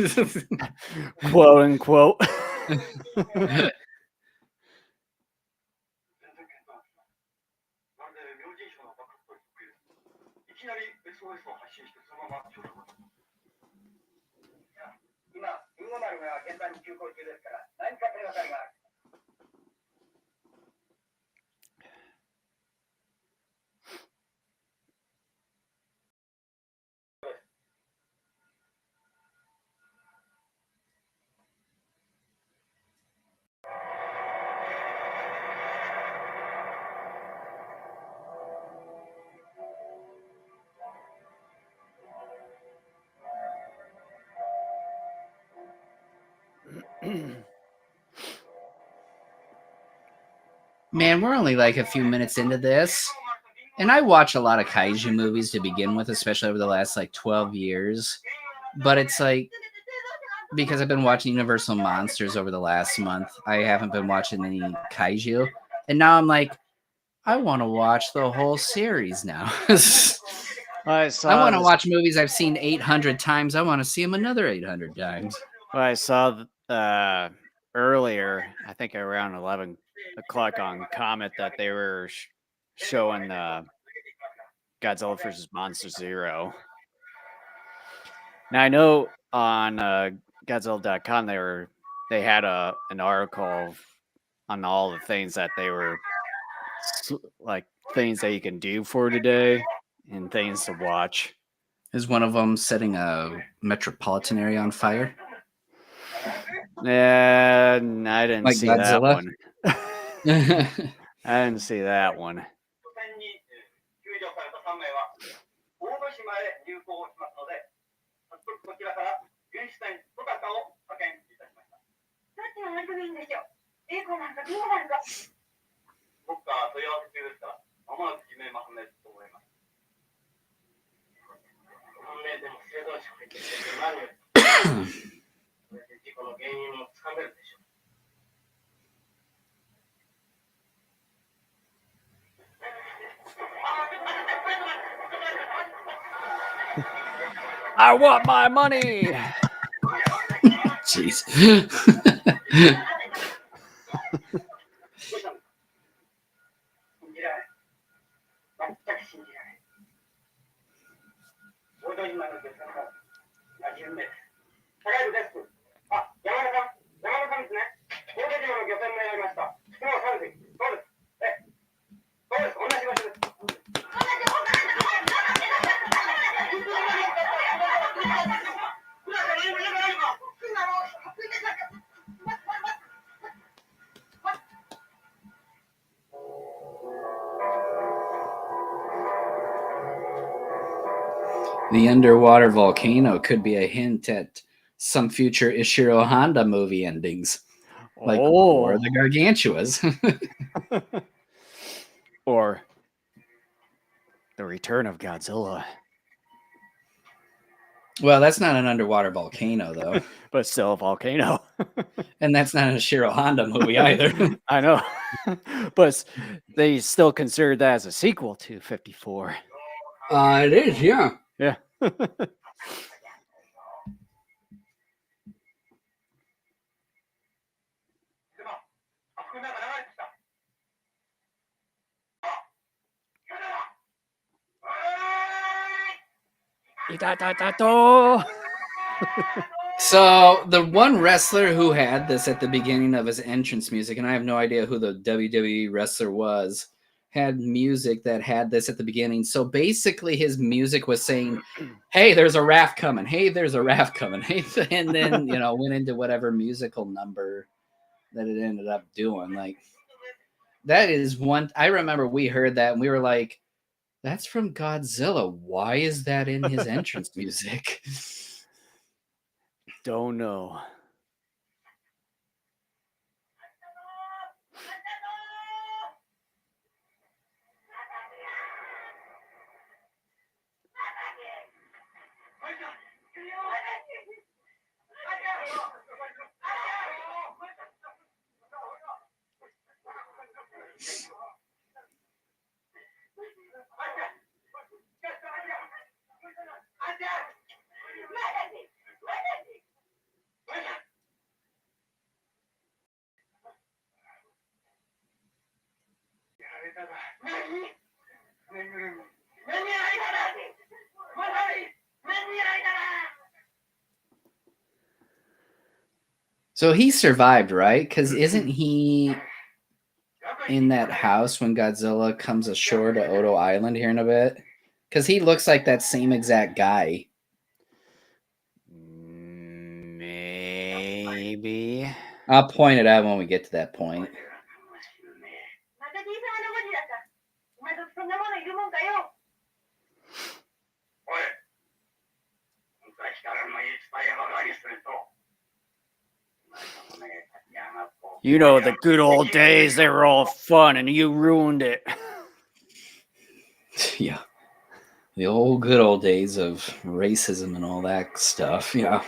quote unquote. Man, we're only like a few minutes into this. And I watch a lot of kaiju movies to begin with, especially over the last like 12 years. But it's like, because I've been watching Universal Monsters over the last month, I haven't been watching any kaiju. And now I'm like, I want to watch the whole series now. I want to watch movies I've seen 800 times. I want to see them another 800 times. Well, I saw earlier, I think around 11 o'clock on Comet, that they were showing Godzilla vs. Monster Zero. Now I know on Godzilla.com they had an article on all the things that they were like things that you can do for today and things to watch. Is one of them setting a metropolitan area on fire? Yeah, I didn't Like see that Godzilla? one. I didn't see that one. I want my money. Jeez. The underwater volcano could be a hint at some future Ishiro Honda movie endings, like War of the Gargantuas. Or The Return of Godzilla. Well, that's not an underwater volcano, though. But still a volcano. And that's not an Ishiro Honda movie either. I know. But they still consider that as a sequel to 54. It is, yeah. Yeah. So the one wrestler who had this at the beginning of his entrance music, and I have no idea who the WWE wrestler was, had music that had this at the beginning. So basically his music was saying, hey, there's a raft coming. Hey, there's a raft coming. Hey, and then, went into whatever musical number that it ended up doing. Like, that is one. I remember we heard that and we were like, that's from Godzilla. Why is that in his entrance music? Don't know. So he survived, right? Because isn't he in that house when Godzilla comes ashore to Odo Island here in a bit? Because he looks like that same exact guy. Maybe. I'll point it out when we get to that point. You know, the good old days, they were all fun and you ruined it. Yeah. The old good old days of racism and all that stuff. Yeah.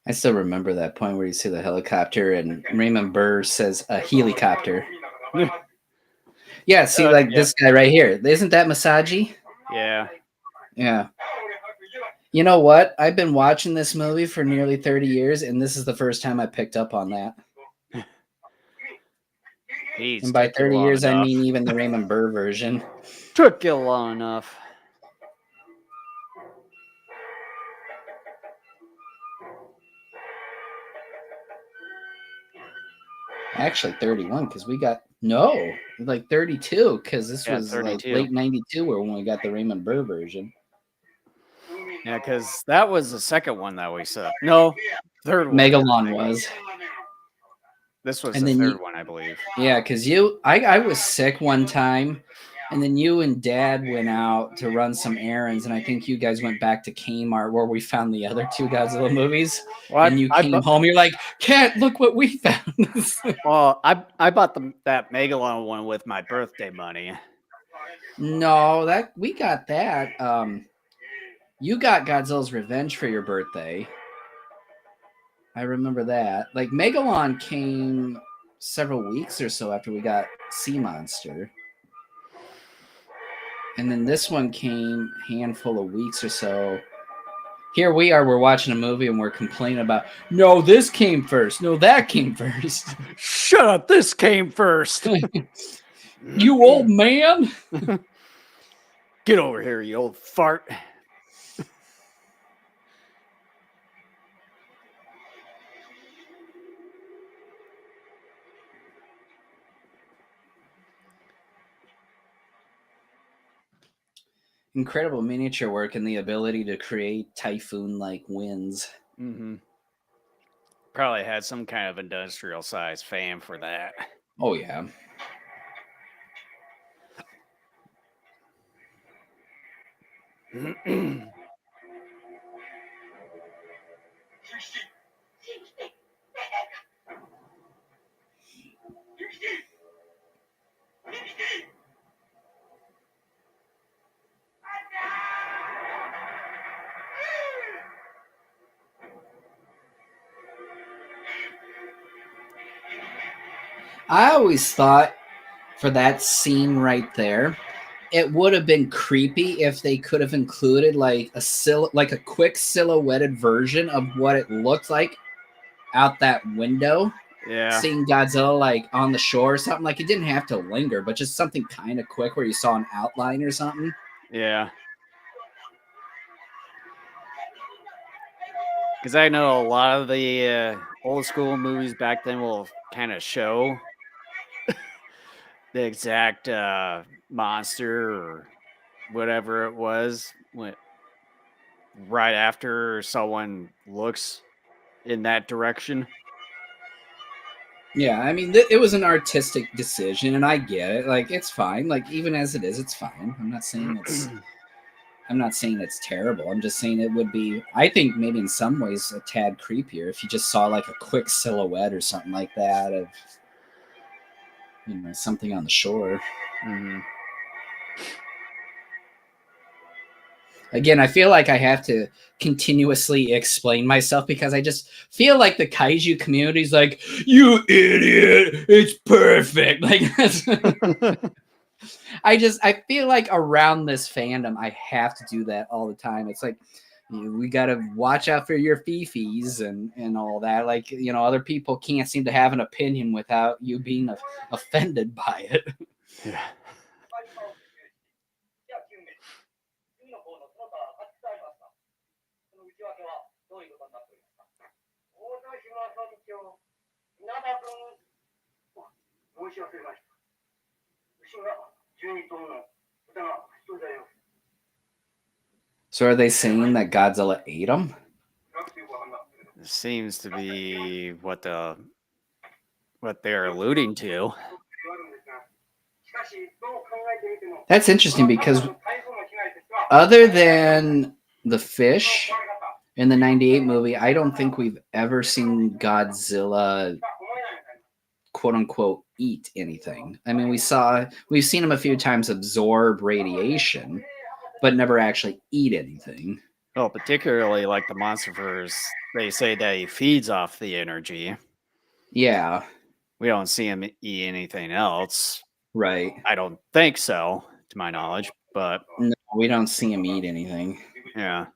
I still remember that point where you see the helicopter and Raymond Burr says a helicopter. Yeah, see, like this guy right here. Isn't that Masagi? Yeah. Yeah. You know what? I've been watching this movie for nearly 30 years, and this is the first time I picked up on that. He's And by took you 30 long years, I enough. mean even the Raymond Burr version. Took you long enough. Actually, 31 because we got like 32 because this was 32. like late 92 or when we got the Raymond Burr version. Yeah, because that was the second one that we saw. No, third one. Megalon was. This was And the then third one, I believe. Yeah, because I was sick one time, and then you and Dad went out to run some errands, and I think you guys went back to Kmart where we found the other two Godzilla movies. Well, And you came home, you're like, "Cat, look what we found." I bought that Megalon one with my birthday money. No, we got that. You got Godzilla's Revenge for your birthday. I remember that. Like Megalon came several weeks or so after we got Sea Monster. And then this one came a handful of weeks or so. Here we are, we're watching a movie and we're complaining about, no, this came first. No, that came first. Shut up, this came first. You old man. Get over here, you old fart. Incredible miniature work and the ability to create typhoon-like winds. Mm-hmm. Probably had some kind of industrial size fan for that. Oh, yeah. I always thought for that scene right there, it would have been creepy if they could have included like a quick silhouetted version of what it looked like out that window. Yeah. Seeing Godzilla like on the shore or something. Like it didn't have to linger, but just something kind of quick where you saw an outline or something. Yeah. Because I know a lot of the old school movies back then will kind of show the exact monster or whatever it was right after someone looks in that direction. Yeah, I mean, it was an artistic decision, and I get it. Like, it's fine. Like, even as it is, it's fine. I'm not saying it's terrible. I'm just saying it would be, I think maybe in some ways a tad creepier if you just saw like a quick silhouette or something like that of, something on the shore. Mm-hmm. Again, I feel like I have to continuously explain myself because I just feel like the kaiju community is like, you idiot, it's perfect. Like, I feel like around this fandom, I have to do that all the time. It's like, we got to watch out for your fifis and all that. Like, other people can't seem to have an opinion without you being offended by it. Yeah. So are they saying that Godzilla ate them? It seems to be what they're alluding to. That's interesting because other than the fish in the 98 movie, I don't think we've ever seen Godzilla quote unquote eat anything. I mean, we've seen him a few times absorb radiation, but never actually eat anything. Well, particularly like the Monsterverse, they say that he feeds off the energy. Yeah. We don't see him eat anything else. Right. I don't think so, to my knowledge, but no, we don't see him eat anything. Yeah.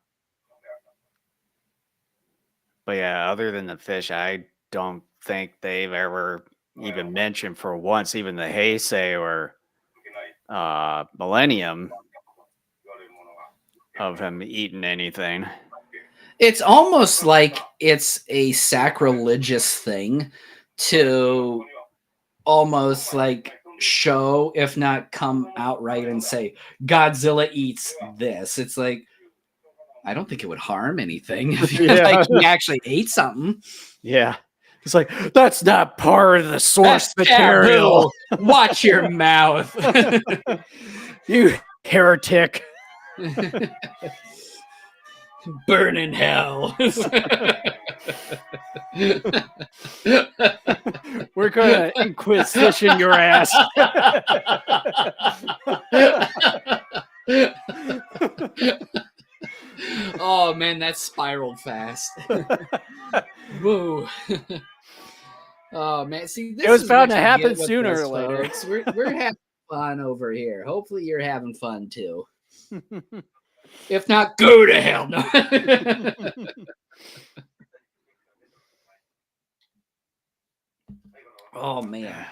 But yeah, other than the fish, I don't think they've ever even mention for once, even the Heisei or Millennium, of him eating anything. It's almost like it's a sacrilegious thing to almost like show, if not come outright and say Godzilla eats this. It's like, I don't think it would harm anything if like he actually ate something. Yeah. It's like, that's not part of the source material. Watch your mouth. You heretic. Burn in hell. We're gonna inquisition your ass. Oh man, that spiraled fast. Woo. Oh man, see, this it was is bound to what you happen get with sooner this, or later. folks. We're having fun over here. Hopefully you're having fun too. If not, go to hell. No. Oh man.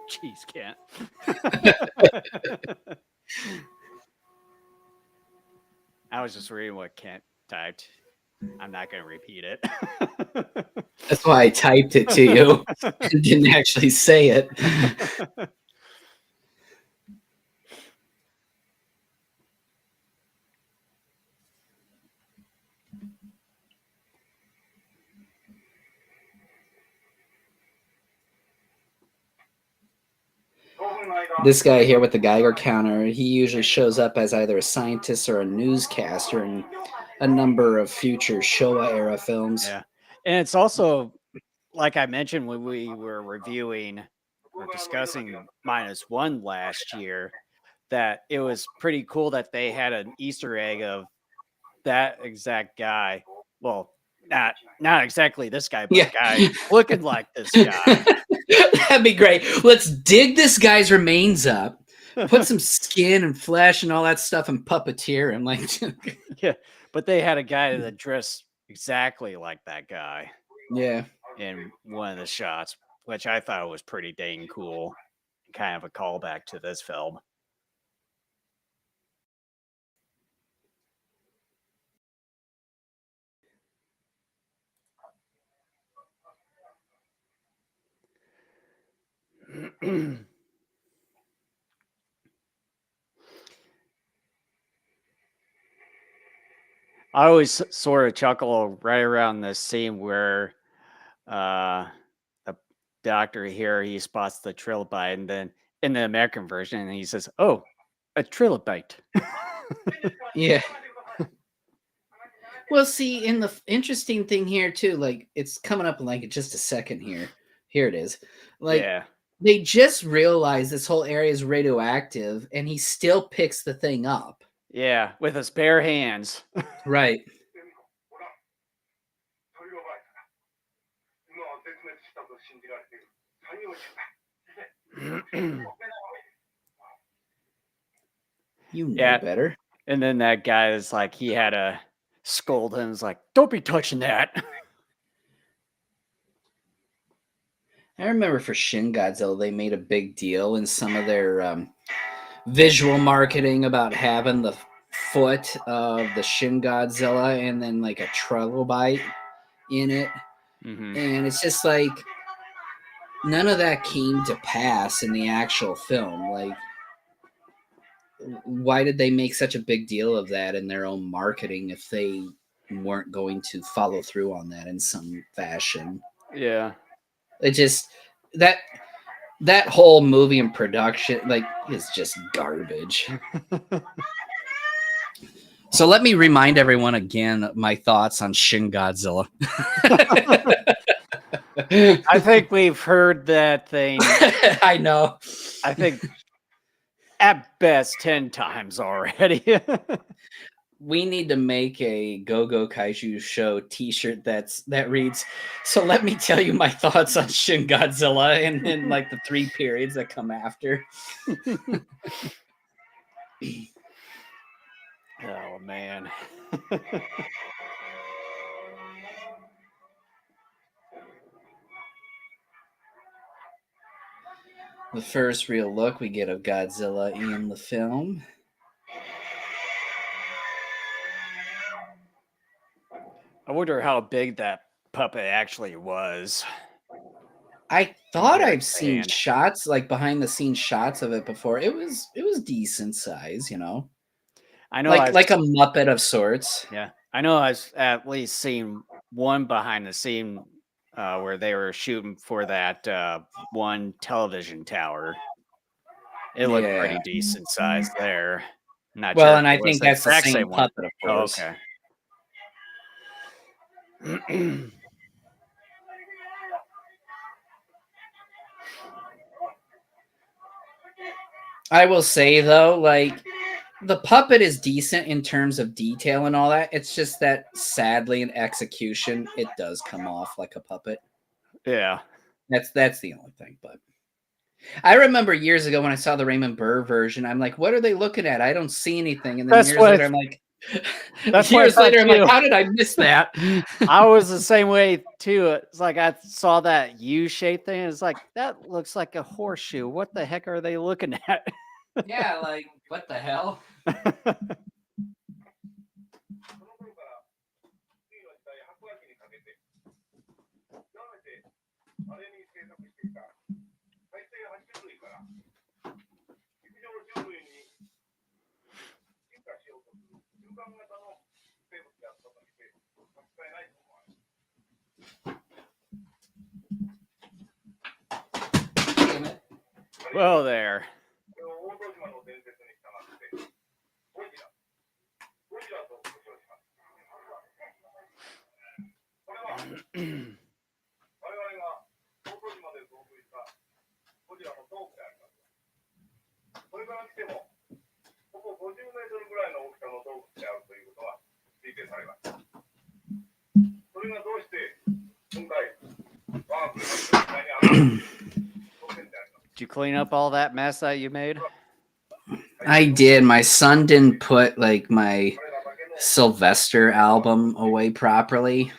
Jeez, Kent. I was just reading what Kent typed. I'm not going to repeat it. That's why I typed it to you. I didn't actually say it. This guy here with the Geiger counter, he usually shows up as either a scientist or a newscaster in a number of future Showa era films. Yeah. And it's also, like I mentioned when we were reviewing or discussing -1 last year, that it was pretty cool that they had an Easter egg of that exact guy. Well, not exactly this guy, but a guy looking like this guy. That'd be great. Let's dig this guy's remains up, put some skin and flesh and all that stuff, and puppeteer him. Like, yeah, but they had a guy that dressed exactly like that guy. Yeah, in one of the shots, which I thought was pretty dang cool. Kind of a callback to this film. I always sort of chuckle right around this scene where the doctor here, he spots the trilobite, and then in the American version, he says, "Oh, a trilobite." Yeah. Well, see, and the interesting thing here too, like it's coming up in like just a second here. Here it is. Like they just realized this whole area is radioactive, and he still picks the thing up. Yeah, with his bare hands. Right. You know better. And then that guy is like, he had to scold him. It's like, don't be touching that. I remember for Shin Godzilla, they made a big deal in some of their visual marketing about having the foot of the Shin Godzilla and then like a trilobite in it. Mm-hmm. And it's just like none of that came to pass in the actual film. Like, why did they make such a big deal of that in their own marketing if they weren't going to follow through on that in some fashion? Yeah. It just that that whole movie and production like is just garbage. So let me remind everyone again my thoughts on Shin Godzilla. I think we've heard that thing. I know. I think at best 10 times already. We need to make a Go Kaiju Show T-shirt that reads. So let me tell you my thoughts on Shin Godzilla and then like the 3 periods that come after. Oh man. The first real look we get of Godzilla in the film. I wonder how big that puppet actually was. I thought I've seen shots, like behind the scenes shots of it before. It was decent size, you know. I know, like a Muppet of sorts. Yeah, I know. I've at least seen one behind the scene where they were shooting for that one television tower. It looked pretty decent size there. Not well, sure and I think that's the same one. puppet, of course. Oh, okay. I will say though, like the puppet is decent in terms of detail and all that. It's just that sadly in execution, it does come off like a puppet. Yeah. That's the only thing. But I remember years ago when I saw the Raymond Burr version, I'm like, what are they looking at? I don't see anything. And then years later, I'm like, years later, I'm like, how did I miss that? I was the same way too. It's like I saw that U-shaped thing. It's like, that looks like a horseshoe. What the heck are they looking at? Yeah, like, what the hell? Whoa there. Did you clean up all that mess that you made? I did. My son didn't put like my Sylvester album away properly.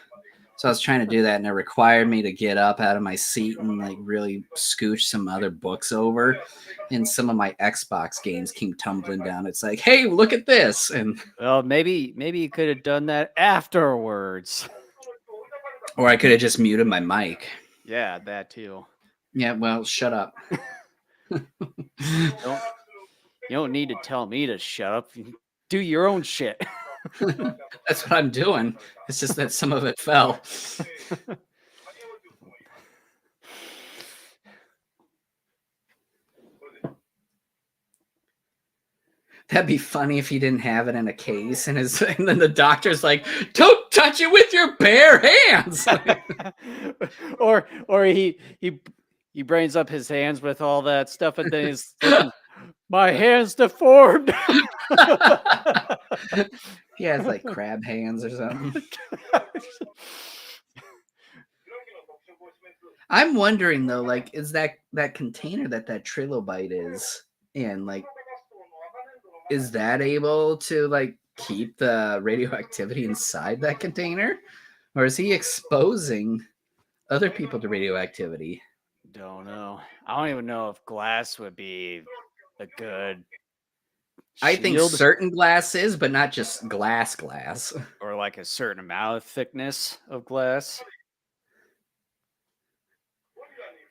So I was trying to do that, and it required me to get up out of my seat and like really scooch some other books over. And some of my Xbox games came tumbling down. It's like, hey, look at this. And well, maybe you could have done that afterwards. Or I could have just muted my mic. Yeah, that too. Yeah, well, shut up. You don't need to tell me to shut up. Do your own shit. That's what I'm doing. It's just that some of it fell. That'd be funny if he didn't have it in a case, and then the doctor's like, "Don't touch it with your bare hands." or he brains up his hands with all that stuff, and then he's looking, my hands deformed. He has like crab hands or something. I'm wondering though, like, is that container that trilobite is in, like, is that able to like keep the radioactivity inside that container, or is he exposing other people to radioactivity? Don't know. I don't even know if glass would be a good I think certain glass is, but not just glass, or like a certain amount of thickness of glass.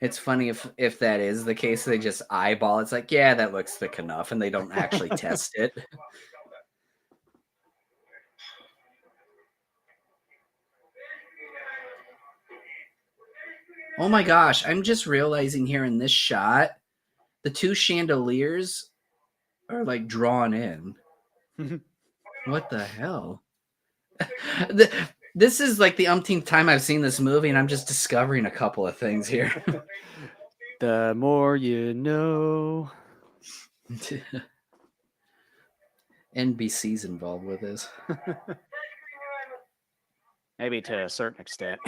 It's funny if that is the case, they just eyeball. It's like, yeah, that looks thick enough, and they don't actually test it. Oh my gosh, I'm just realizing here in this shot, the two chandeliers are like drawn in. What the hell? This is like the umpteenth time I've seen this movie, and I'm just discovering a couple of things here. The more you know. NBC's involved with this. Maybe to a certain extent.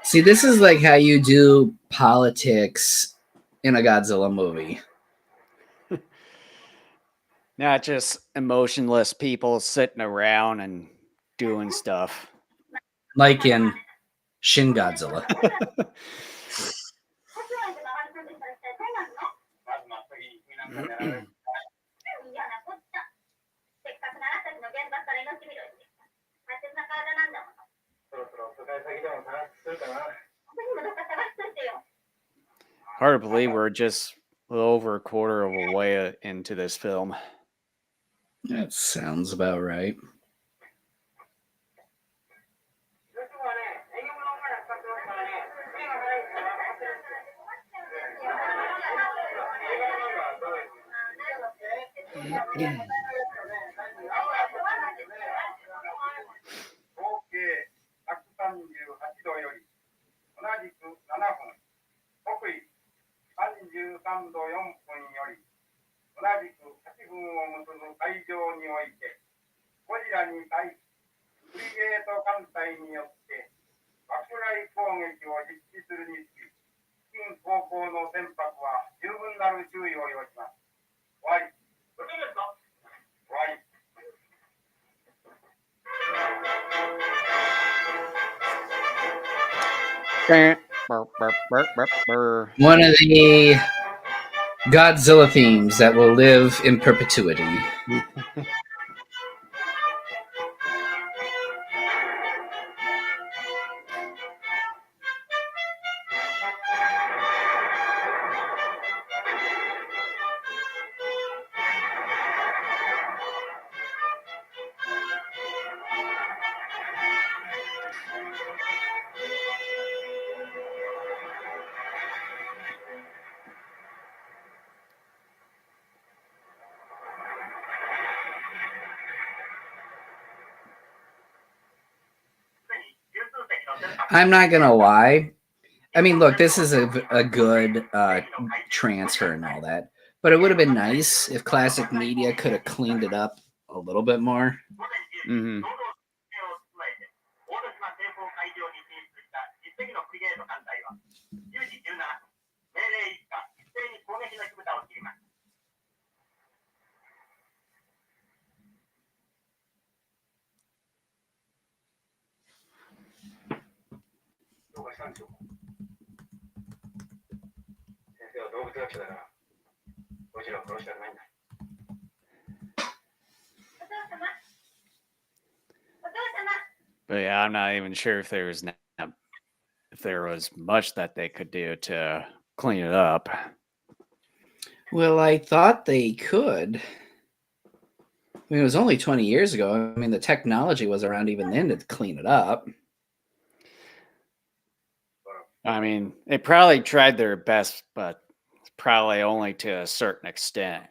See, this is like how you do politics in a Godzilla movie. Not just emotionless people sitting around and doing stuff. Like in Shin Godzilla. Hard to believe we're just a little over a quarter of a way into this film. That sounds about right. One of the Godzilla themes that will live in perpetuity. I'm not gonna lie. I mean, look, this is a good transfer and all that, but it would have been nice if classic media could have cleaned it up a little bit more. Mm-hmm. But yeah, I'm not even sure if there was much that they could do to clean it up. Well, I thought they could. I mean, it was only 20 years ago. I mean, the technology was around even then to clean it up. I mean, they probably tried their best, but it's probably only to a certain extent.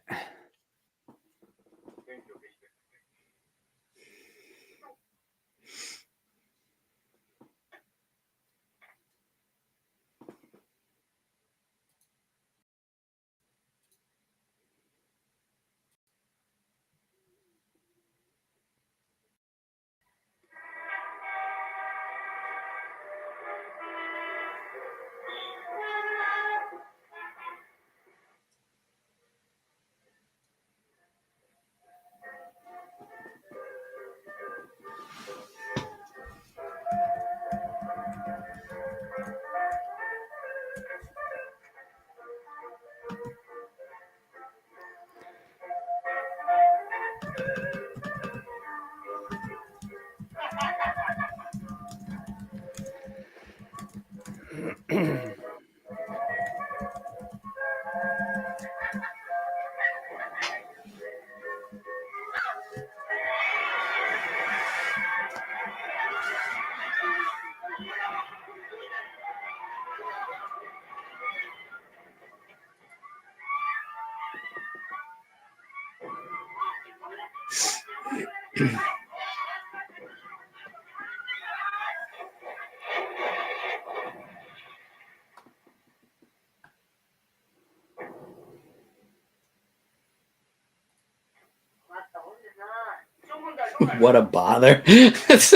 What a bother. That's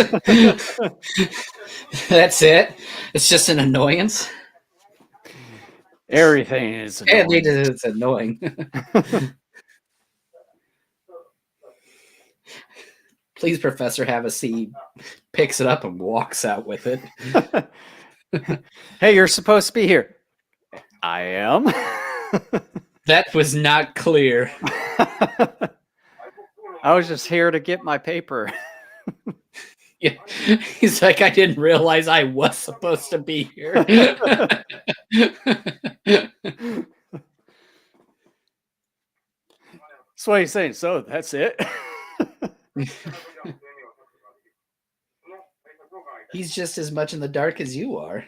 it. It's just an annoyance. Everything is At annoying. least it's annoying. Please, Professor Havaseed picks it up and walks out with it. Hey, you're supposed to be here. I am. That was not clear. I was just here to get my paper. Yeah. He's like, I didn't realize I was supposed to be here. That's what he's saying. So that's it. He's just as much in the dark as you are.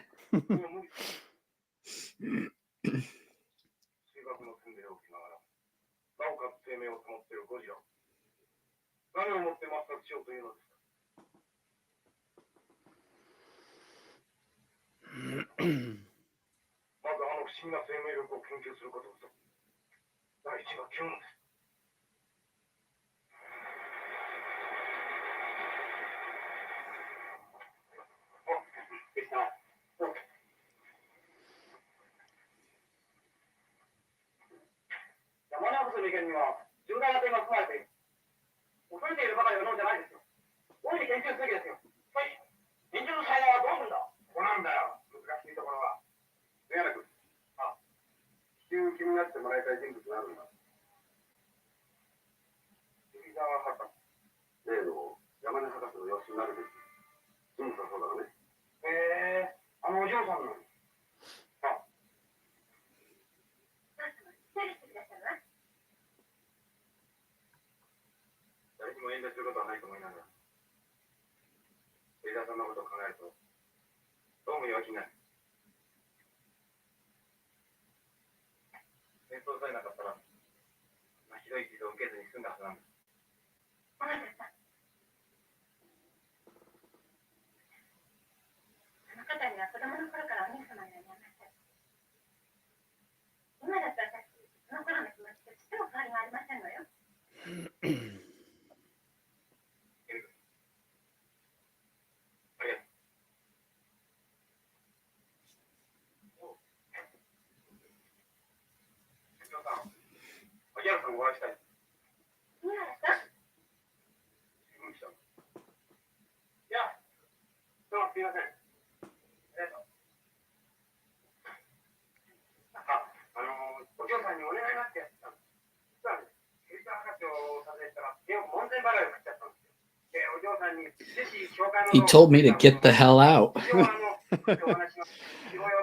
He told me to get the hell out.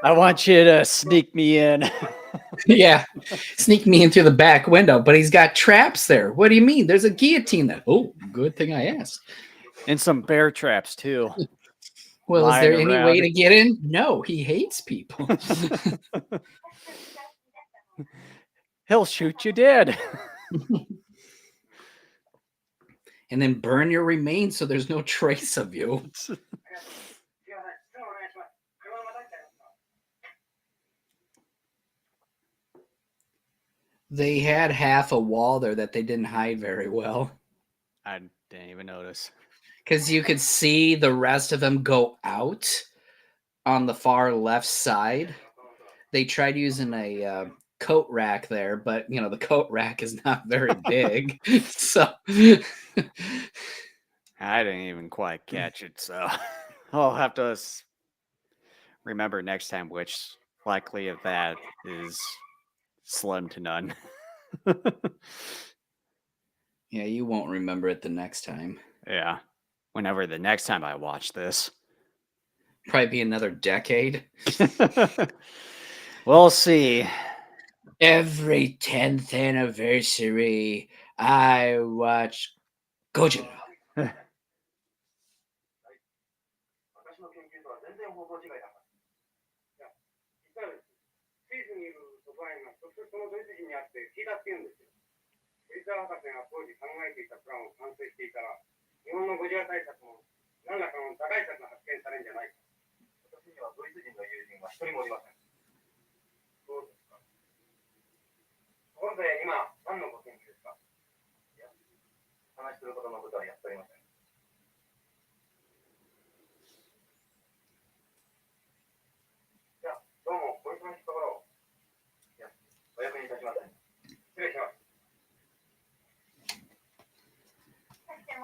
I want you to sneak me in. Yeah, sneak me in through the back window, but he's got traps there. What do you mean? There's a guillotine there. Oh, good thing I asked. And some bear traps too. Well, is there lying any around. way to get in? No, he hates people. He'll shoot you dead. And then burn your remains so there's no trace of you. They had half a wall there that they didn't hide very well. I didn't even notice. Because you could see the rest of them go out on the far left side. They tried using a coat rack there, but the coat rack is not very big. So I didn't even quite catch it, so I'll have to remember next time which likely of that is slim to none. Yeah, you won't remember it the next time. Yeah. Whenever the next time I watch this. Probably be another decade. We'll see. Every 10th anniversary, I watch Gojira.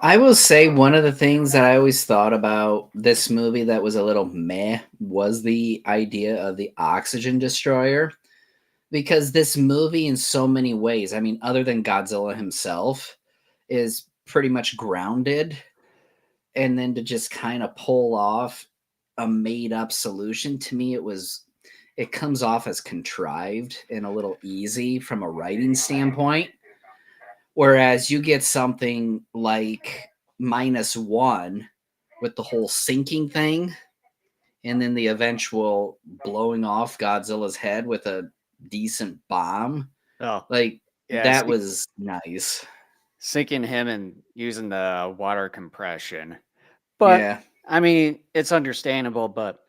I will say one of the things that I always thought about this movie that was a little meh was the idea of the oxygen destroyer. Because this movie, in so many ways, I mean, other than Godzilla himself, is pretty much grounded. And then to just kind of pull off a made up solution, to me, it comes off as contrived and a little easy from a writing standpoint. Whereas you get something like -1 with the whole sinking thing, and then the eventual blowing off Godzilla's head with a decent bomb. Oh, Like, yeah, that was nice. sinking him and using the water compression. But Yeah. I mean, it's understandable, but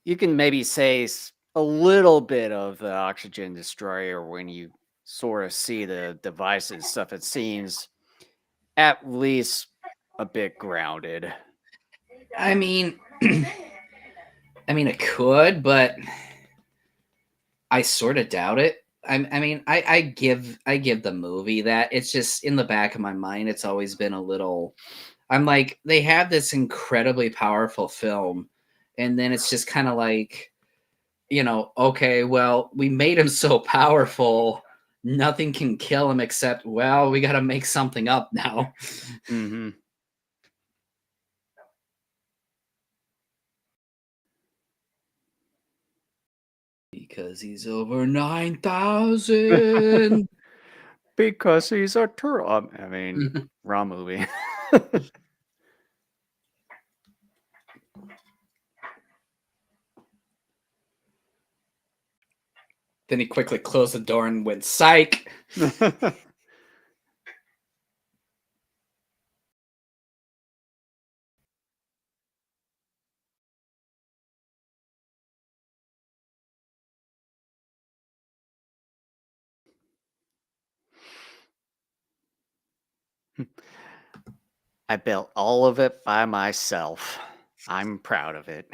you can maybe say a little bit of the oxygen destroyer when you sort of see the devices stuff. It seems at least a bit grounded. I mean, it could, but I sort of doubt it. I give the movie that. It's just in the back of my mind. It's always been a little. I'm like, they have this incredibly powerful film, and then it's just kind of like, okay, well, we made him so powerful, nothing can kill him except, well, we got to make something up now. Mm-hmm. Because he's over 9,000. Because he's a turtle. I mean, raw movie. Then he quickly closed the door and went, psych. I built all of it by myself. I'm proud of it.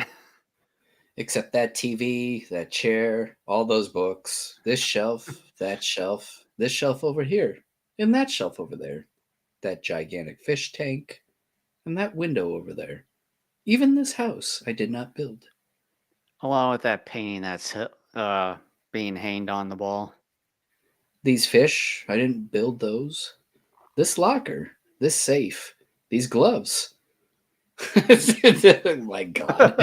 Except that TV, that chair, all those books, this shelf, that shelf, this shelf over here, and that shelf over there, that gigantic fish tank, and that window over there. Even this house I did not build. Along with that painting that's being hanged on the wall. These fish, I didn't build those. This locker, this safe, these gloves. Oh my God.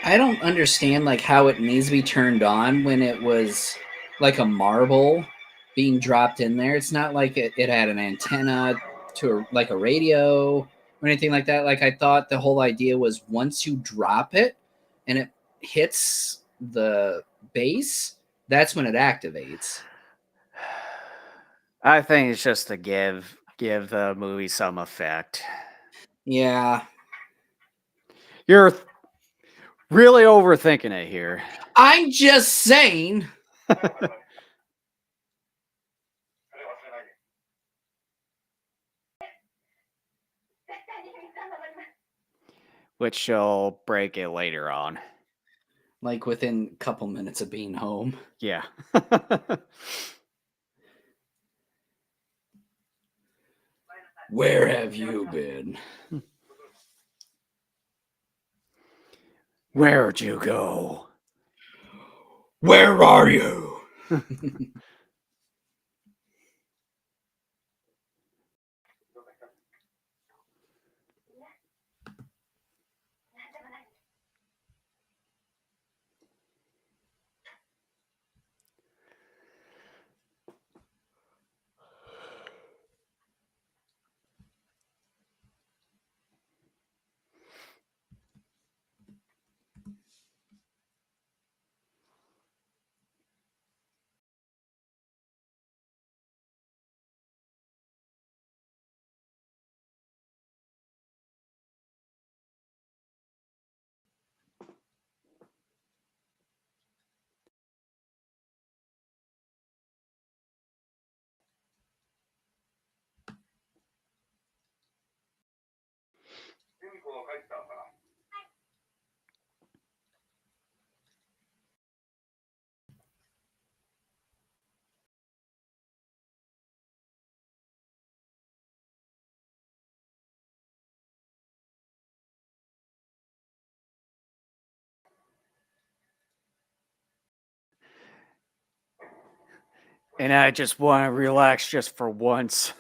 I don't understand like how it needs to be turned on when it was like a marble being dropped in there. It's not like it had an antenna to like a radio or anything like that. Like I thought the whole idea was once you drop it and it hits the base, that's when it activates. I think it's just to give the movie some effect. Yeah. You're really overthinking it here. I'm just saying. Which she'll break it later on. Like within a couple minutes of being home. Yeah. Where have you been? Where'd you go? Where are you? And I just want to relax just for once.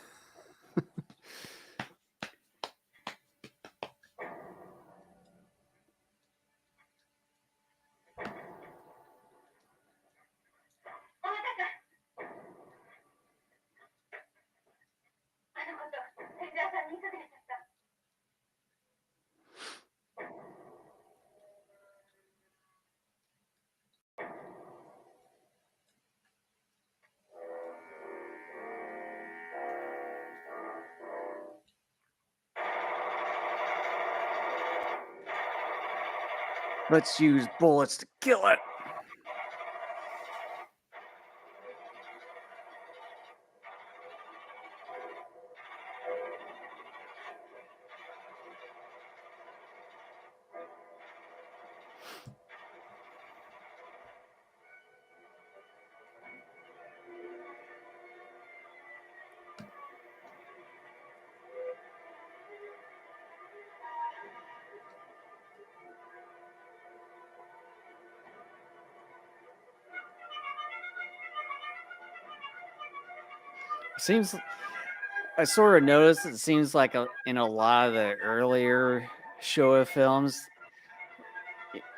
Let's use bullets to kill it. Seems I sort of noticed it seems like in a lot of the earlier Showa films,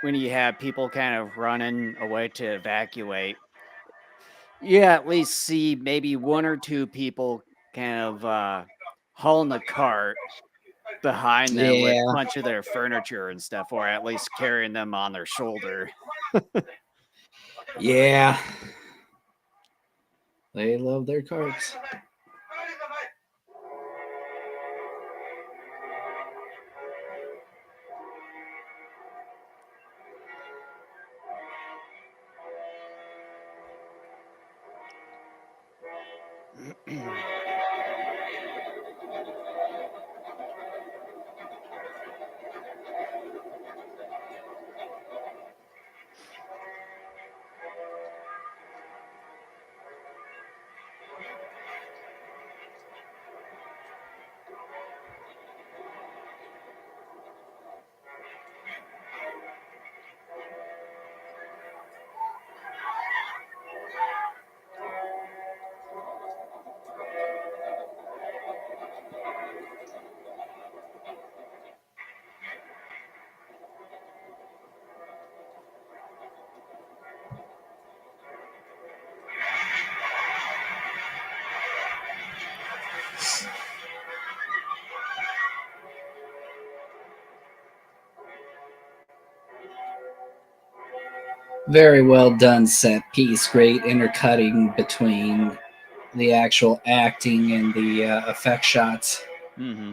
when you have people kind of running away to evacuate, you at least see maybe one or two people kind of hauling the cart behind them with a Yeah. bunch of their furniture and stuff, or at least carrying them on their shoulder. Yeah. They love their carts. Very well done set piece. Great intercutting between the actual acting and the effect shots. Mm-hmm.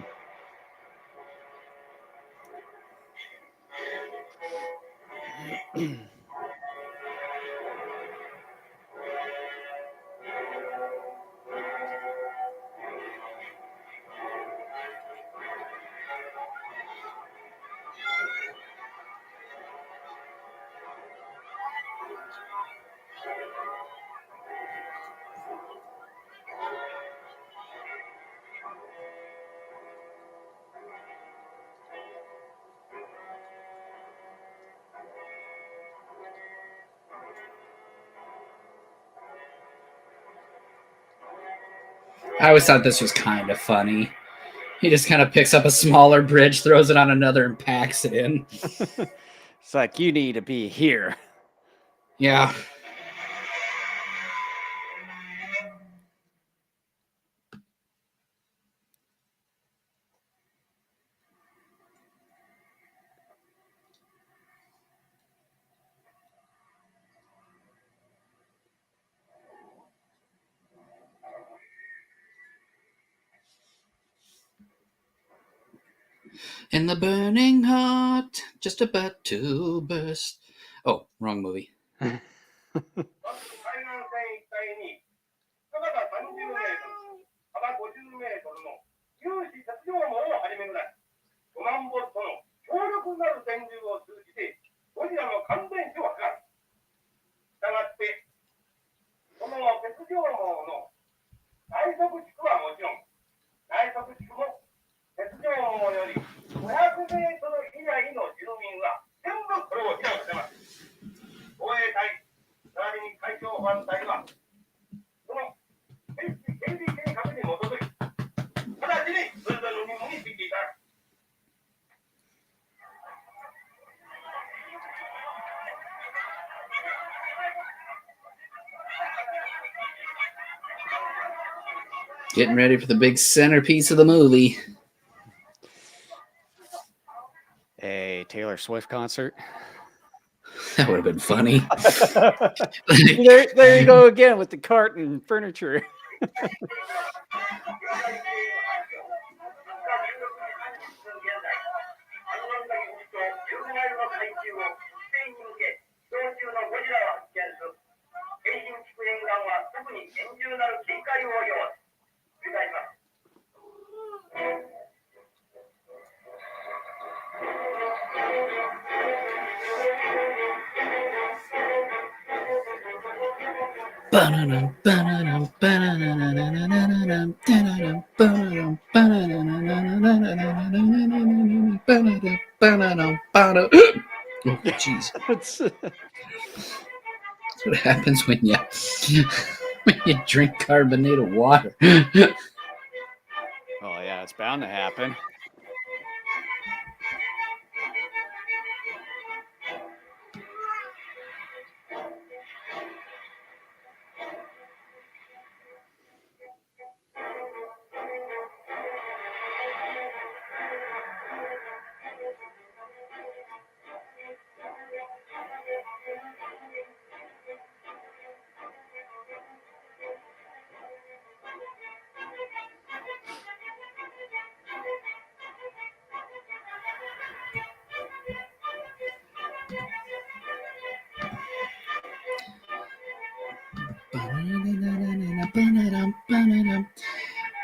I always thought this was kind of funny. He just kind of picks up a smaller bridge, throws it on another, and packs it in. It's like, you need to be here. Yeah. In the burning heart, just about to burst. Oh, wrong movie. 'Getting ready for the big centerpiece of the movie. A Taylor Swift concert. That would have been funny. There you go again with the cart and furniture. Oh, jeez. That's what happens when you drink carbonated water. Oh yeah, it's bound to happen.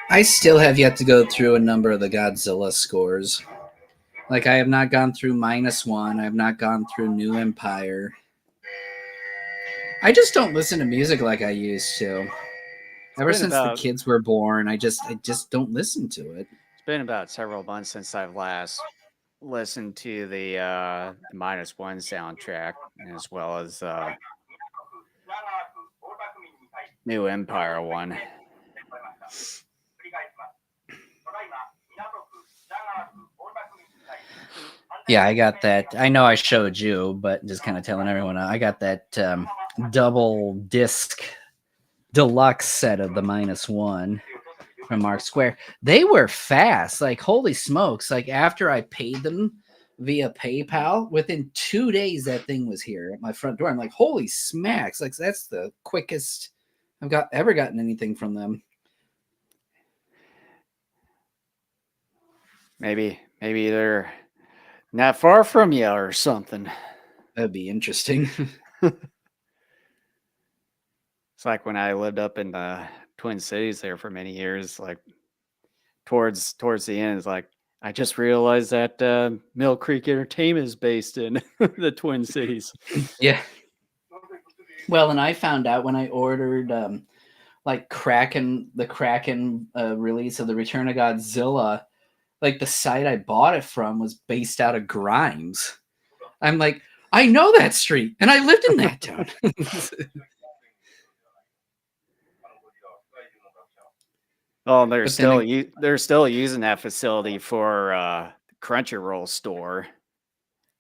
I still have yet to go through a number of the Godzilla scores. Like, I have not gone through -1. I have not gone through New Empire. I just don't listen to music like I used to. Ever since the kids were born, I just don't listen to it. It's been about several months since I've last listened to the -1 soundtrack, as well as New Empire one. Yeah, I got that. I know I showed you, but just kind of telling everyone, I got that double disc deluxe set of the -1. Mark Square. They were fast. Like, holy smokes. Like, after I paid them via PayPal, within 2 days, that thing was here at my front door. I'm like, holy smacks. Like, that's the quickest I've ever gotten anything from them. Maybe they're not far from you or something. That'd be interesting. It's like when I lived up in the Twin Cities there for many years, like towards the end, it's like I just realized that Mill Creek Entertainment is based in the Twin Cities. Yeah. Well, and I found out when I ordered like the Kraken release of the Return of Godzilla, like the site I bought it from was based out of Grimes. I'm like, I know that street, and I lived in that town. Oh, they're still using that facility for Crunchyroll store.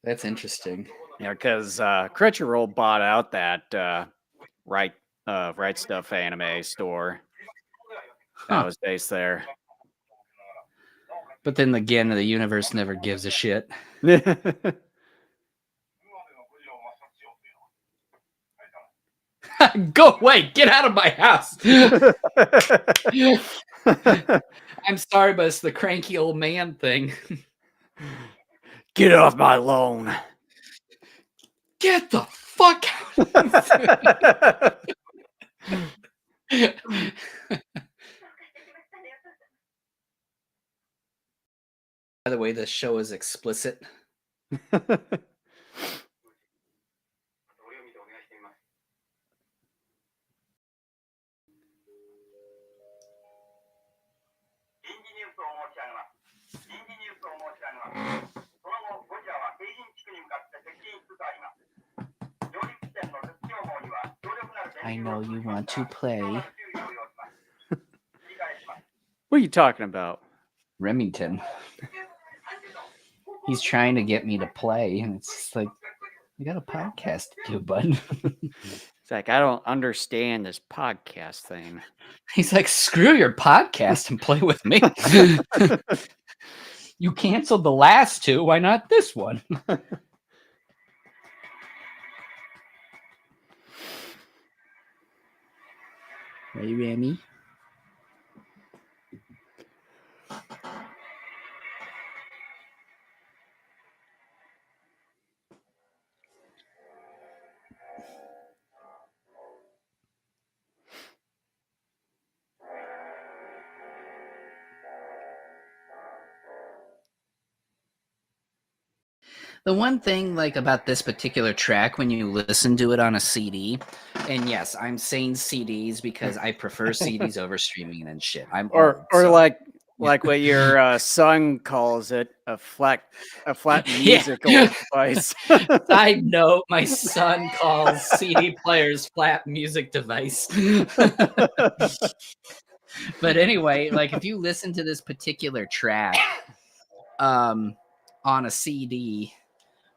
That's interesting. Yeah, because Crunchyroll bought out that Right Stuff anime store that was based there. But then again, the universe never gives a shit. Go away! Get out of my house! I'm sorry, but it's the cranky old man thing. Get off my lawn! Get the fuck out! By the way, this show is explicit. I know you want to play. What are you talking about? Remington. He's trying to get me to play, and it's just like, you got a podcast to do, bud. It's like, I don't understand this podcast thing. He's like, screw your podcast and play with me. You canceled the last two. Why not this one? Hey, Remy. The one thing like about this particular track when you listen to it on a CD, and yes, I'm saying CDs because I prefer CDs over streaming and shit. Or like what your son calls it, a flat musical device. Side note, my son calls CD players flat music device. But anyway, like if you listen to this particular track on a CD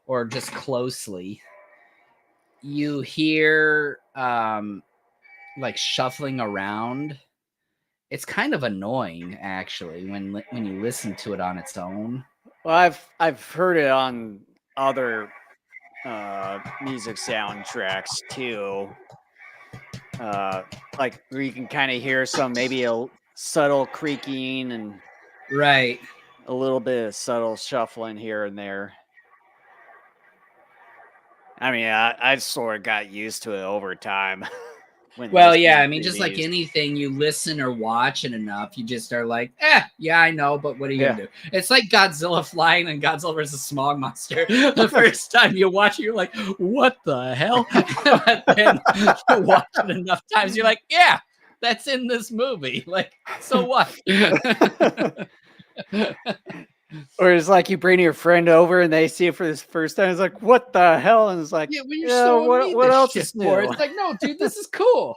or just closely, you hear like shuffling around. It's kind of annoying actually when you listen to it on its own. Well, I've heard it on other music soundtracks too. Like where you can kind of hear maybe a subtle creaking and right, a little bit of subtle shuffling here and there. I mean, I sort of got used to it over time. Well, yeah, I mean, just like anything, you listen or watch it enough, you just are like, yeah, I know, but what are you gonna do? It's like Godzilla flying and Godzilla versus Smog Monster. The first time you watch it, you're like, what the hell? But then you watch it enough times, you're like, yeah, that's in this movie. Like, so what? Or it's like you bring your friend over and they see it for this first time. It's like, what the hell? And it's like, what else is new? It's like, no, dude, this is cool.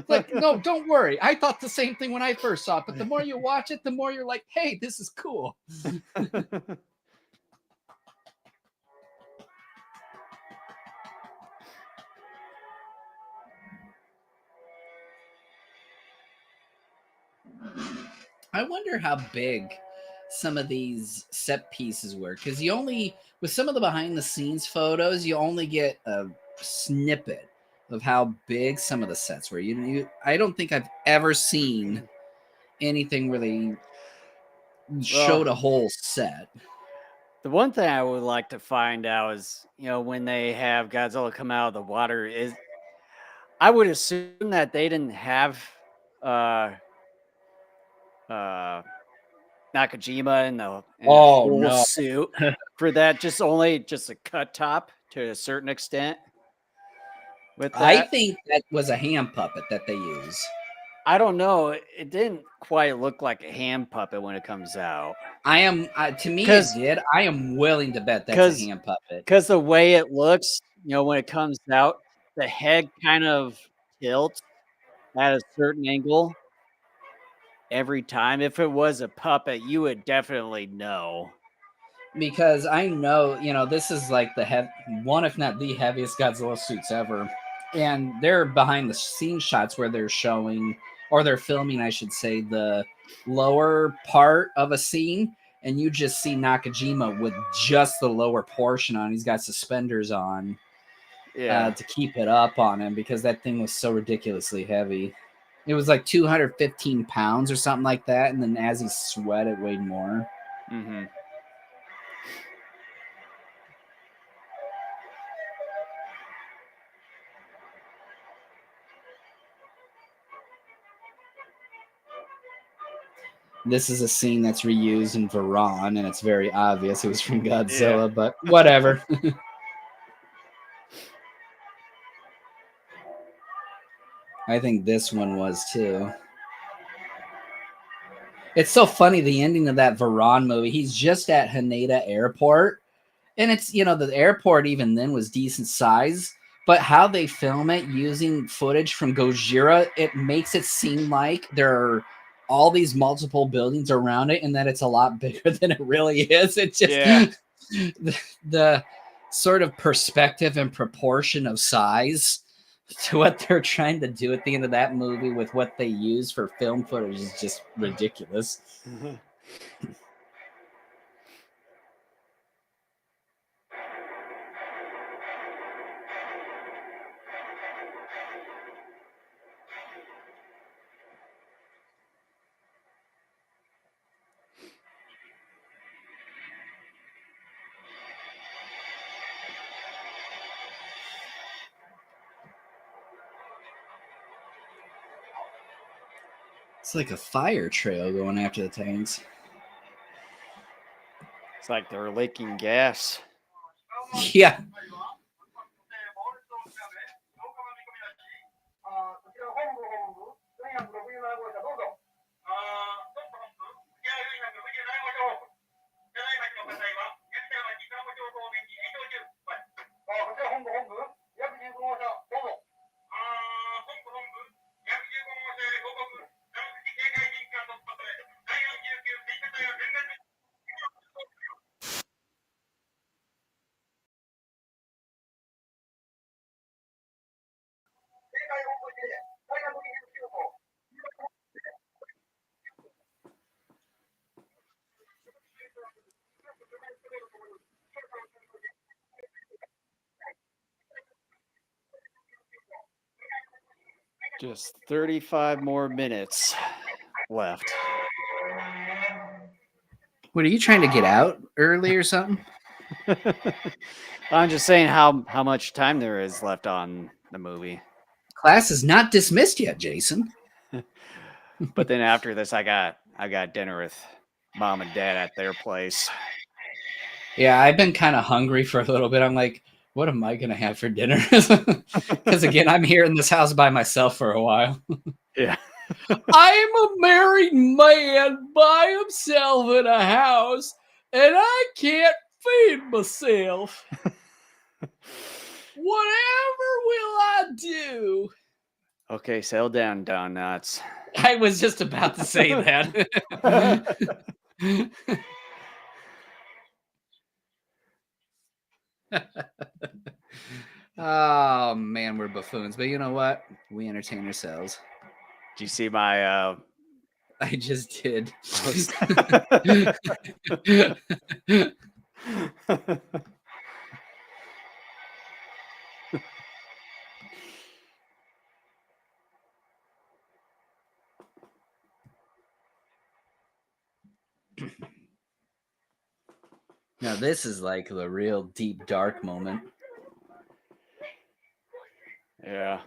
Like, no, don't worry. I thought the same thing when I first saw it, but the more you watch it, the more you're like, hey, this is cool. I wonder how big some of these set pieces were, because you only, with some of the behind the scenes photos, you only get a snippet of how big some of the sets were. I don't think I've ever seen anything where they showed a whole set. The one thing I would like to find out is, when they have Godzilla come out of the water, is I would assume that they didn't have uh uh Nakajima in a Oh full no. suit for that, just a cut top to a certain extent with I that. think that was a hand puppet that they use. I don't know. It didn't quite look like a hand puppet when it comes out. To me, it Because did. I am willing to bet that's a because hand puppet. because the way it looks, when it comes out, the head kind of tilts at a certain angle every time. If it was a puppet, you would definitely know. Because I know, this is like one, if not the heaviest Godzilla suits ever. And they're behind the scene shots where they're showing, or they're filming, I should say, the lower part of a scene. And you just see Nakajima with just the lower portion on. He's got suspenders on to keep it up on him, because that thing was so ridiculously heavy. It was like 215 pounds or something like that. And then as he sweat, it weighed more. Mm-hmm. This is a scene that's reused in Varan, and it's very obvious it was from Godzilla, but whatever. I think this one was too. It's so funny, the ending of that Varan movie. He's just at Haneda Airport, and it's, the airport even then was decent size, but how they film it using footage from Gojira, it makes it seem like there are all these multiple buildings around it and that it's a lot bigger than it really is. It's just the sort of perspective and proportion of size to what they're trying to do at the end of that movie with what they use for film footage is just ridiculous. Mm-hmm. It's like a fire trail going after the tanks. It's like they're leaking gas. Yeah. Just 35 more minutes left. What, are you trying to get out early or something? I'm just saying how much time there is left on the movie. Class is not dismissed yet, Jason. But then after this, I got dinner with mom and dad at their place. Yeah, I've been kind of hungry for a little bit. I'm like, what am I going to have for dinner? Because again, I'm here in this house by myself for a while. Yeah. I'm a married man by himself in a house, and I can't feed myself. Whatever will I do? Okay, settle down, Don Knotts. I was just about to say that. Oh man, we're buffoons, but you know what? We entertain ourselves. Did you see my I just did. Now this is like the real deep dark moment. Yeah.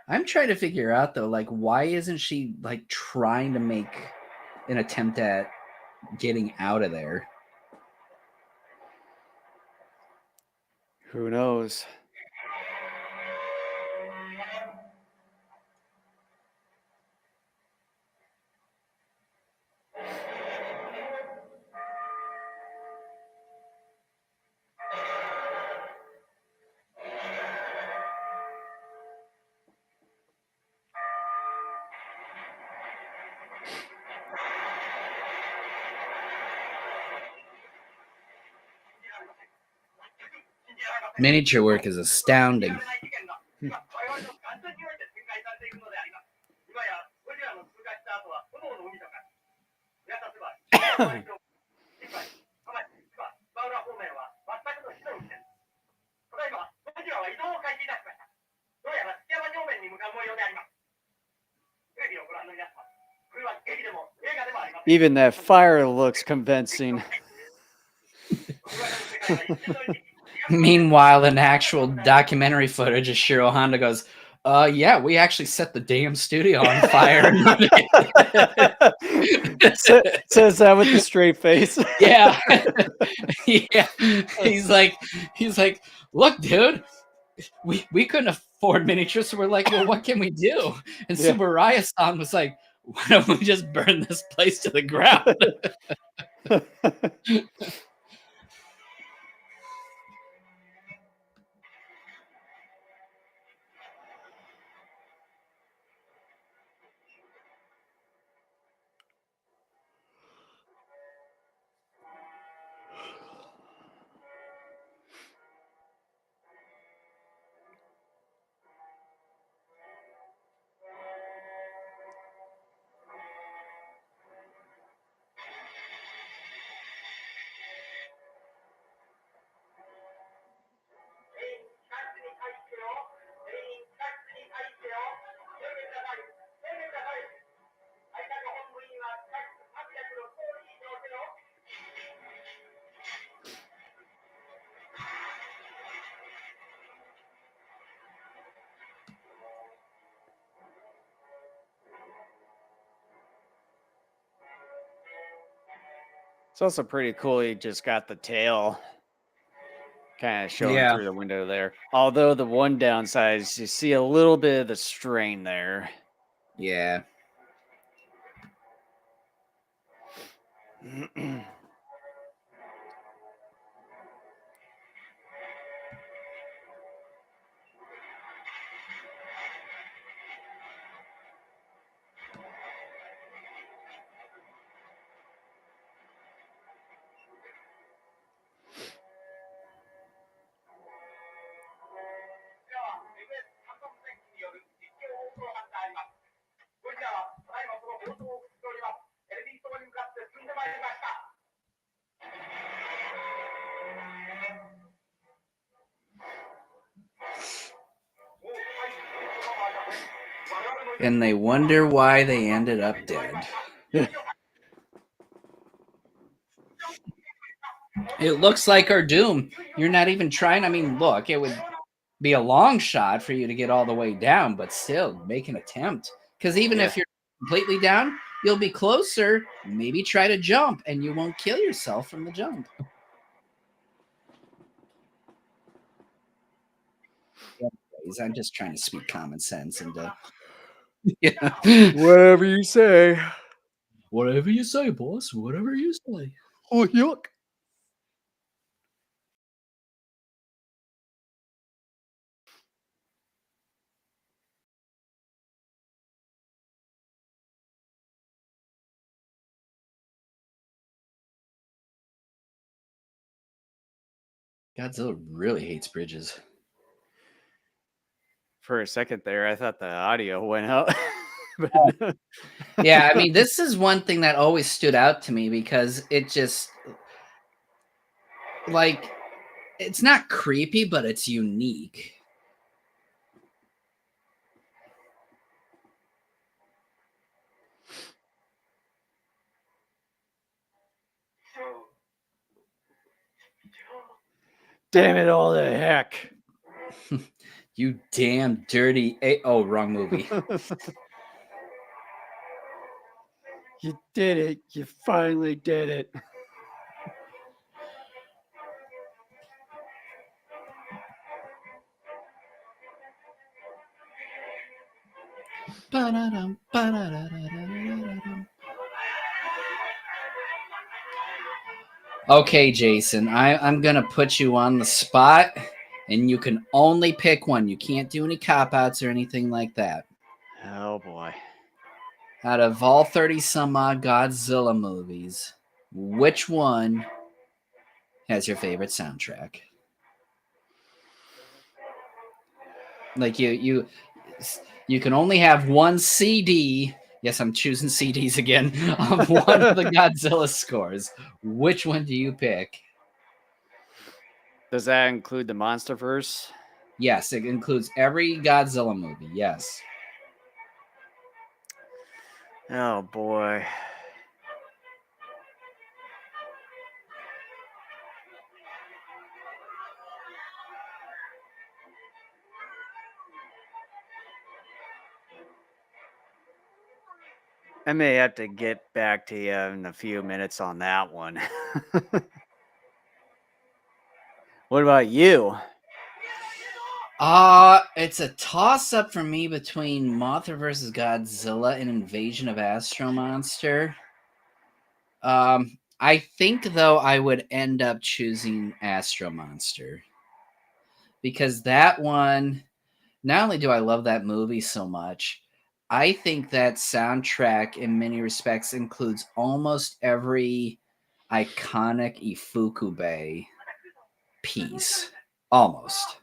I'm trying to figure out though, like, why isn't she like trying to make an attempt at getting out of there? Who knows? Miniature work is astounding. Even that fire looks convincing. Meanwhile, in actual documentary footage of Shiro Honda goes, yeah, we actually set the damn studio on fire. Says that with a straight face. Yeah. Yeah. He's like, look, dude, we couldn't afford miniatures, so we're like, well, what can we do? And Yeah. Subaraya-san was like, why don't we just burn this place to the ground? It's also pretty cool. He just got the tail kind of showing Yeah. through the window there. Although the one downside is you see a little bit of the strain there. Yeah. And they wonder why they ended up dead. It looks like our doom. You're not even trying. I mean, look, it would be a long shot for you to get all the way down, but still make an attempt. Because even if you're completely down, you'll be closer. Maybe try to jump and you won't kill yourself from the jump. Anyways, I'm just trying to speak common sense into. Yeah. Whatever you say. Whatever you say, boss. Whatever you say. Oh, yuck. Godzilla really hates bridges. For a second there, I thought the audio went out. But Yeah, I mean, this is one thing that always stood out to me because it just like it's not creepy, but it's unique. damn it all the heck. You damn dirty oh, wrong movie. You did it. You finally did it. Ba-da-dum, ba-da-da-da-da-da-da-dum. Okay, Jason, I'm gonna put you on the spot, and you can only pick one. You can't do any cop-outs or anything like that. Oh boy. Out of all 30 some odd Godzilla movies, which one has your favorite soundtrack? Like you can only have one CD. Yes, I'm choosing CDs again of one of the Godzilla scores. Which one do you pick? Does that include the MonsterVerse? Yes, it includes every Godzilla movie. Yes. Oh boy. I may have to get back to you in a few minutes on that one. What about you? It's a toss-up for me between Mothra vs. Godzilla and Invasion of Astro Monster. I think though I would end up choosing Astro Monster because that one, not only do I love that movie so much, I think that soundtrack in many respects includes almost every iconic Ifukube piece. Almost.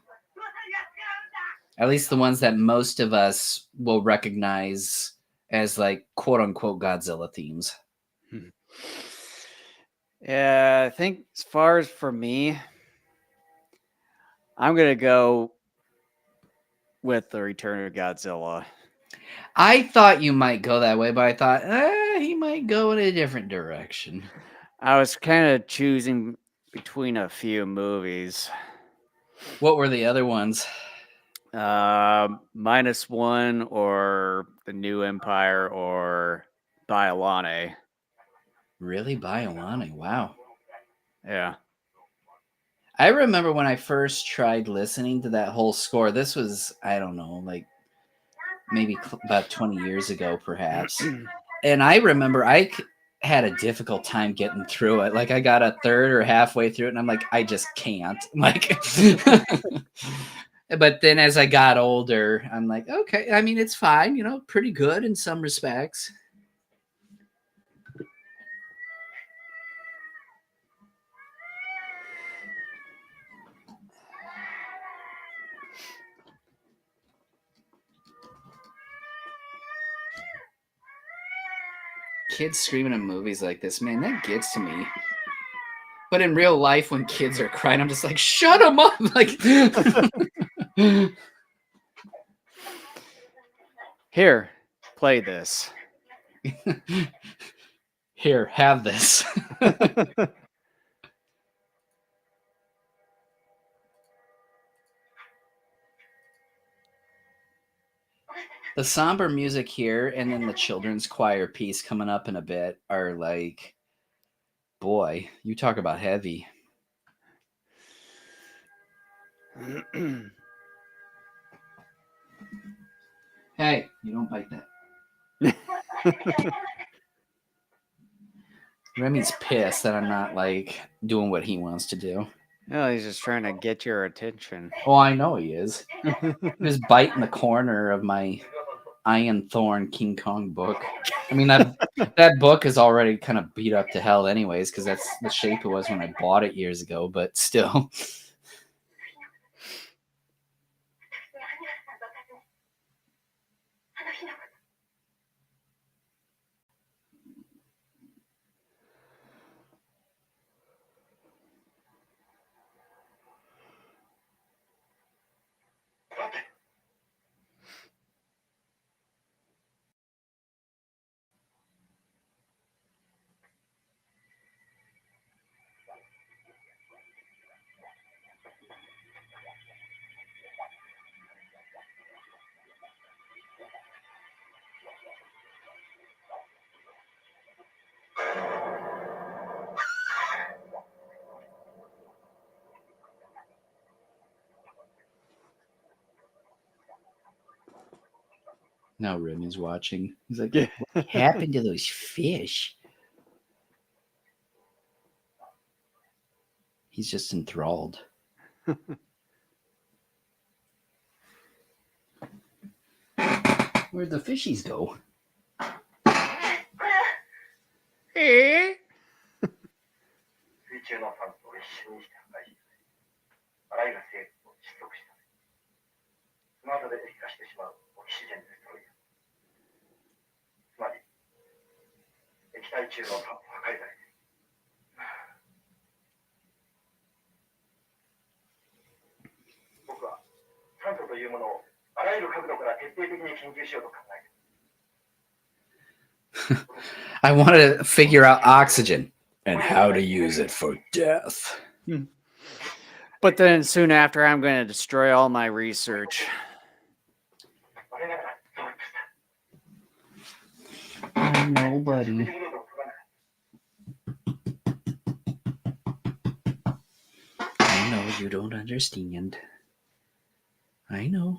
At least the ones that most of us will recognize as like quote unquote Godzilla themes. Yeah, I think as far as for me, I'm gonna go with the Return of Godzilla. I thought you might go that way, but I thought he might go in a different direction. I was kind of choosing between a few movies. What were the other ones? -1 or The New Empire or Baialane. Really? Biowane? Wow. Yeah. I remember when I first tried listening to that whole score. This was, I don't know, like maybe about 20 years ago, perhaps. And I remember had a difficult time getting through it. Like I got a third or halfway through it, and I'm like, I just can't. Like, but then as I got older, I'm like, okay. I mean, it's fine. Pretty good in some respects. Kids screaming in movies like this, man, that gets to me. But in real life, when kids are crying, I'm just like, shut them up. Like, Here, play this. Here, have this. The somber music here and then the children's choir piece coming up in a bit are like, boy, you talk about heavy. Hey, you don't bite that. Remy's pissed that I'm not like doing what he wants to do. No, he's just trying to get your attention. Oh, I know he is. He's biting the corner of my Iron Thorn King Kong book. I mean that book is already kind of beat up to hell anyways, because that's the shape it was when I bought it years ago, but still. Now Remy's watching. He's like, Yeah. what happened to those fish? He's just enthralled. Where'd the fishies go? Eh? 水中の酸素を一瞬にして破壊し、あらゆる生物を窒息した。その後で液化してしまうオキシジェンデストロイヤー。つまり、液体中の酸素破壊剤です。僕は酸素というものをあらゆる角度から徹底的に研究しようと考えている。 I want to figure out oxygen and how to use it for death. But then soon after, I'm going to destroy all my research. 我ながらそうでした。 I know, 水 buddy. 物度を取らない。 I know you don't understand. I know.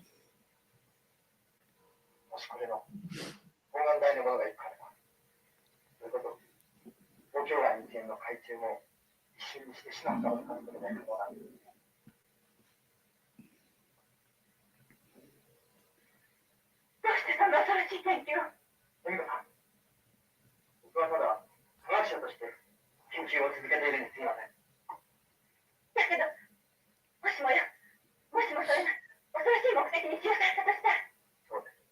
もしこれの抗がん剤のものが一個あれば、それこそ東京湾一円の海中も一瞬にして死なせたことが可能なんです。どうしてそんな恐ろしい研究を？エミコさん、僕はただ科学者として研究を続けているにすみません。だけど、もしもそれが恐ろしい目的に使用されたとしたら。そうです。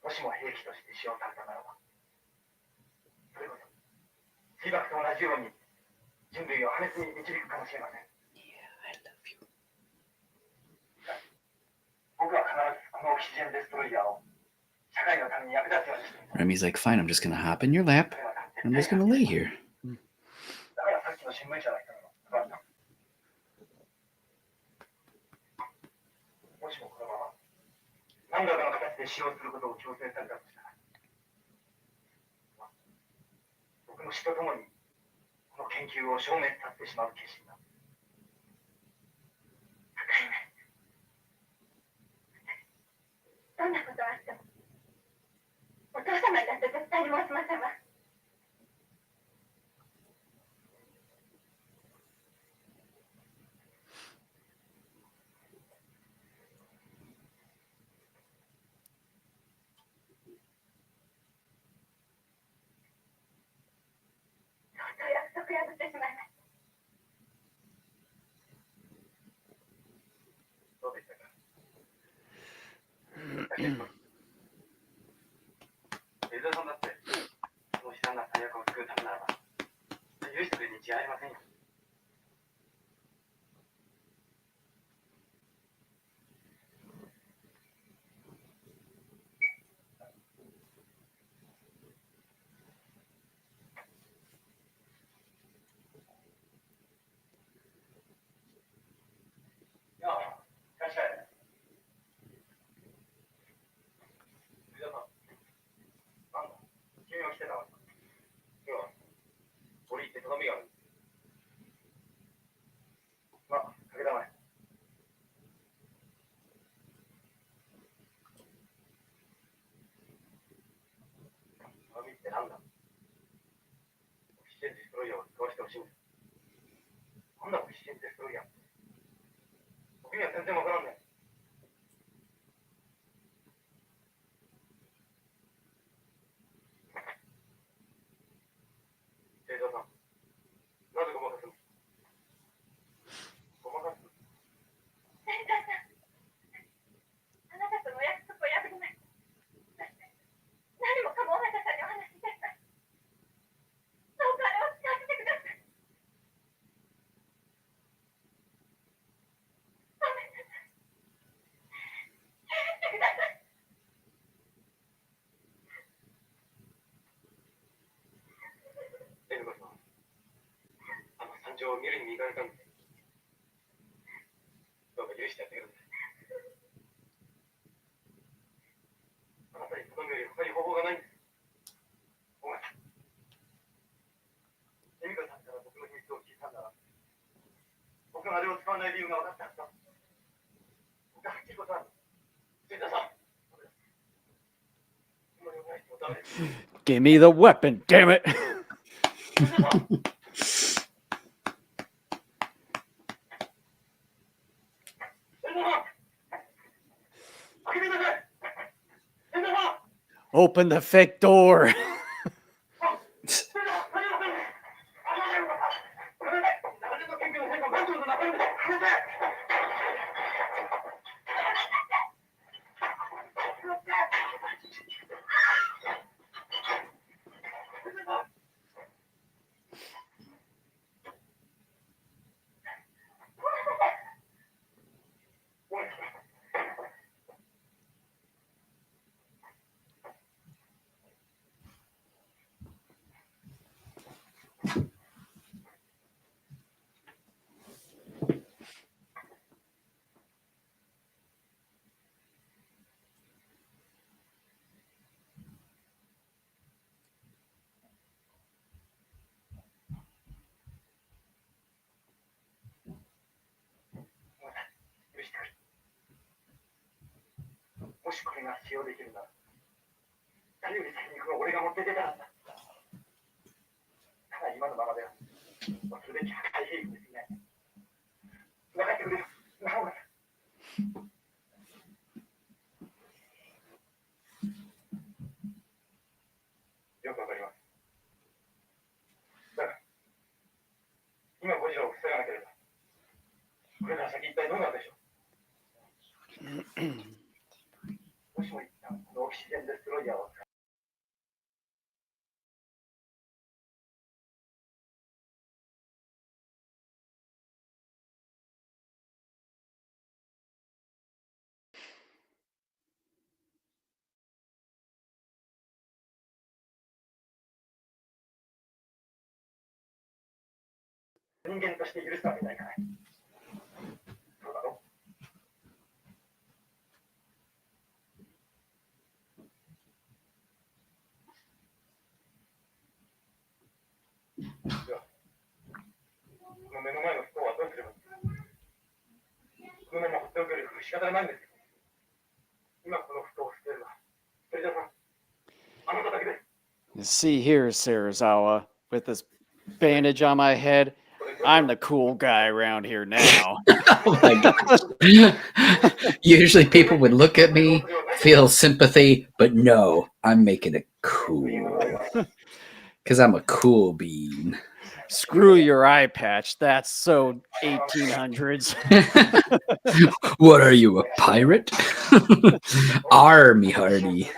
もしも兵器として使用されたならば、それこそ水爆と同じように人類を破滅に導くかもしれません。Yeah, I love you. 僕は必ずこのオキシジェンデストロイヤーを社会のために役立つようにしています。 Remy's like, fine, I'm just going to hop in your lap. I'm just going to lay here. だからさっきの新聞社の人の配った。もしもこのまま何らかの形で使用することを強制されたとしたら、僕の死とともにこの研究を消滅させてしまう決心だ。わかります。どんなことがあってもお父様にだって絶対に申しませんわ。約束破ってしまいました。どうでしたか？江田さんだって、その悲惨な最悪を救うためならば、許してくれるに違いありませんよ。いや、いらっしゃい。江田さん、なんだ、君は来てたわけか。今日は折り入って頼みがあるんです。まあ、かけたまえ。頼みってなんだ？オキシジェンデストロイヤーを使わせてほしいんです。なんだオキシジェンデストロイヤーって。僕には全然わからんね。江田さん、なぜごまかすの？ごまかす？江田さん、あなたとの約束を破りました。何もかもあなたさんにお話ししたい。どうかあれを使わせてください。ごめんなさい。許してください。エルコさん、山頂を見るに見かねたんです。どうか許してやってください。あなたに頼むより他に方法がないんです。ごめんなさい。エミカさんから僕の秘密を聞いたんだら、僕があれを使わない理由が分かったはずだ。僕ははっきりことなんです。ジェンダさん、Give me the weapon, damn it. Open the fake door. You see here, Sarazawa, with this bandage on my head, I'm the cool guy around here now. Oh my gosh. Usually people would look at me, feel sympathy, but no, I'm making it cool. Because I'm a cool bean. Screw your eye patch. That's so 1800s. What are you, a pirate? Army Hardy.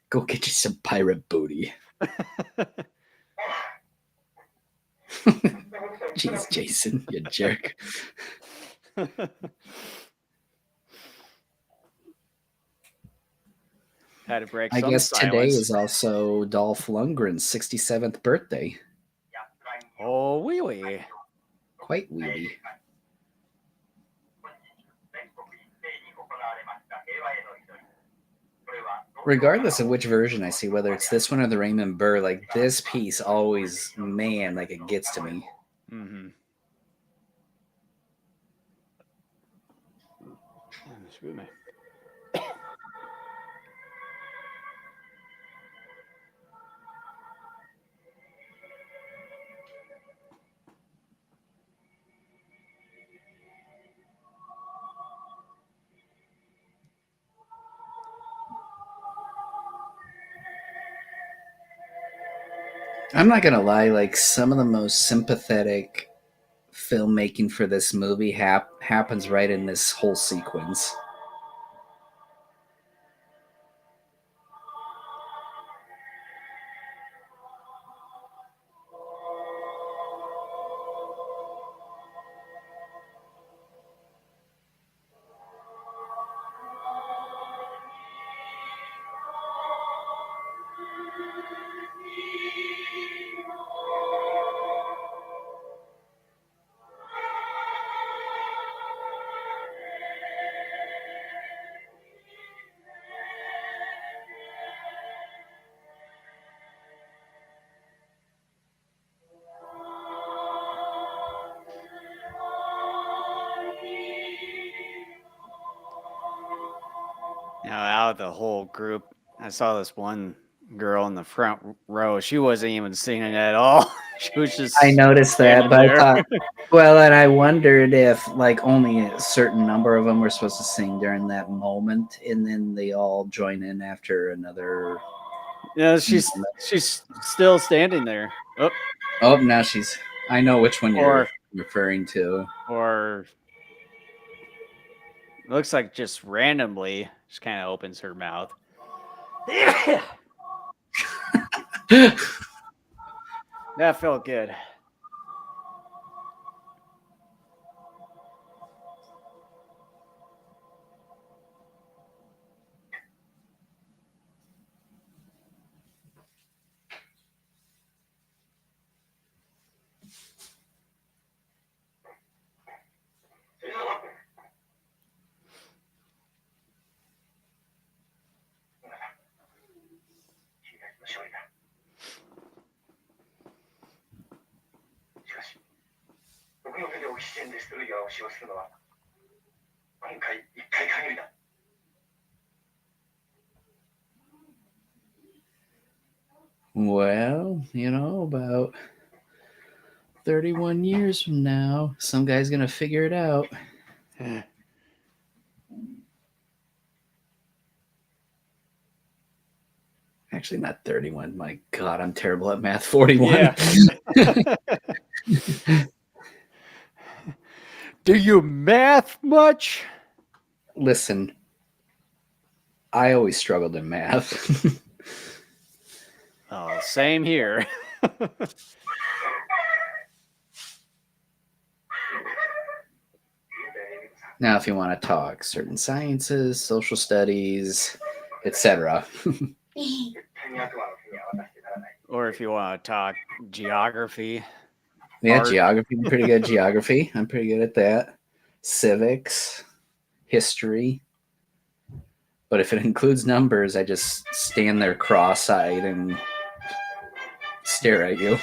Go get you some pirate booty. Jeez, Jason, you jerk. Had to break I some guess silence. today is also Dolph Lundgren's 67th birthday. Oh, wee wee. Quite weedy. Regardless of which version I see, whether it's this one or the Raymond Burr, like this piece always, man, like it gets to me. Mm-hmm. Excuse me. I'm not gonna lie, like some of the most sympathetic filmmaking for this movie happens right in this whole sequence. Now, out of the whole group, I saw this one girl in the front row. She wasn't even singing at all. She was just. I noticed that, standing but I there. thought, well, and I wondered if like only a certain number of them were supposed to sing during that moment, and then they all join in after another. Yeah, she's still standing there. Oh, Oh, now she's. I know which one you're Or- referring to. or looks like just randomly just kind of opens her mouth. That felt good. Well, about 31 years from now, some guy's gonna figure it out. Actually, not 31. My God, I'm terrible at math. 41. Yeah. Do you math much? Listen, I always struggled in math. Oh, same here. Now, if you want to talk certain sciences, social studies, etc. Or if you want to talk geography. Yeah, Art. geography. I'm pretty good at geography. I'm pretty good at that. Civics, history. But if it includes numbers, I just stand there cross-eyed and stare at you.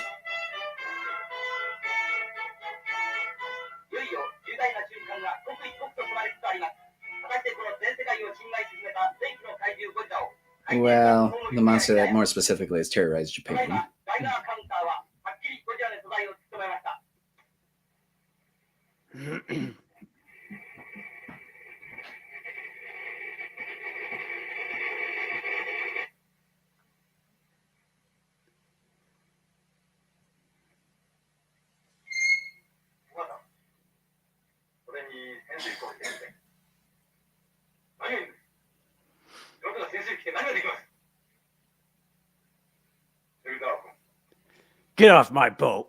Well, the monster that more specifically has terrorized Japan. Get off my boat.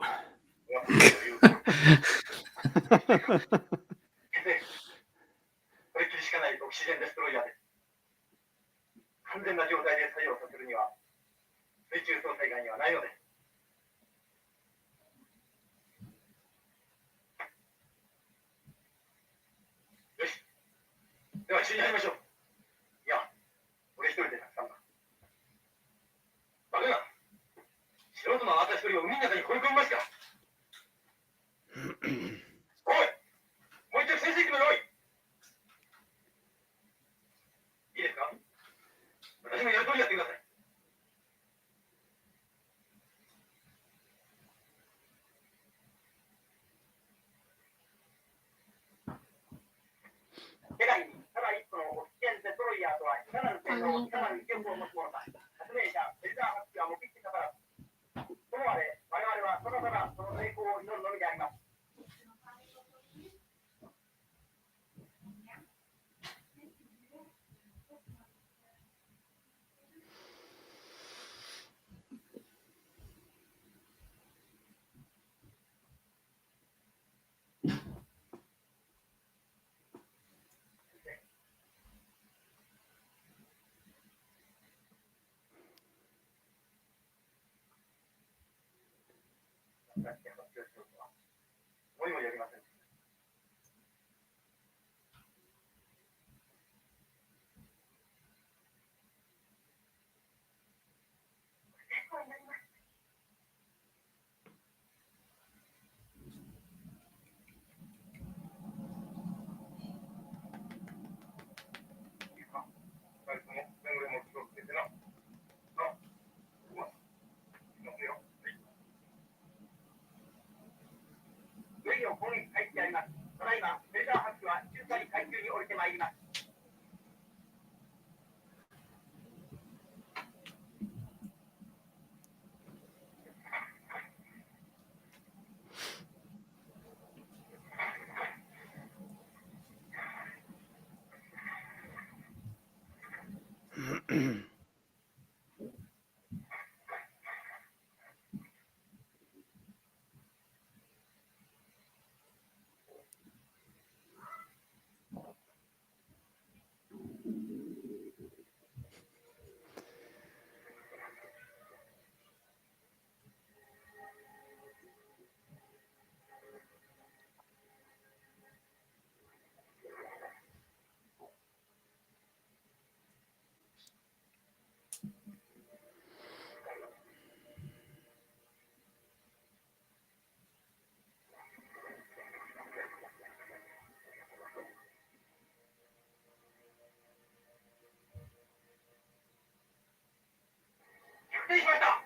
しました。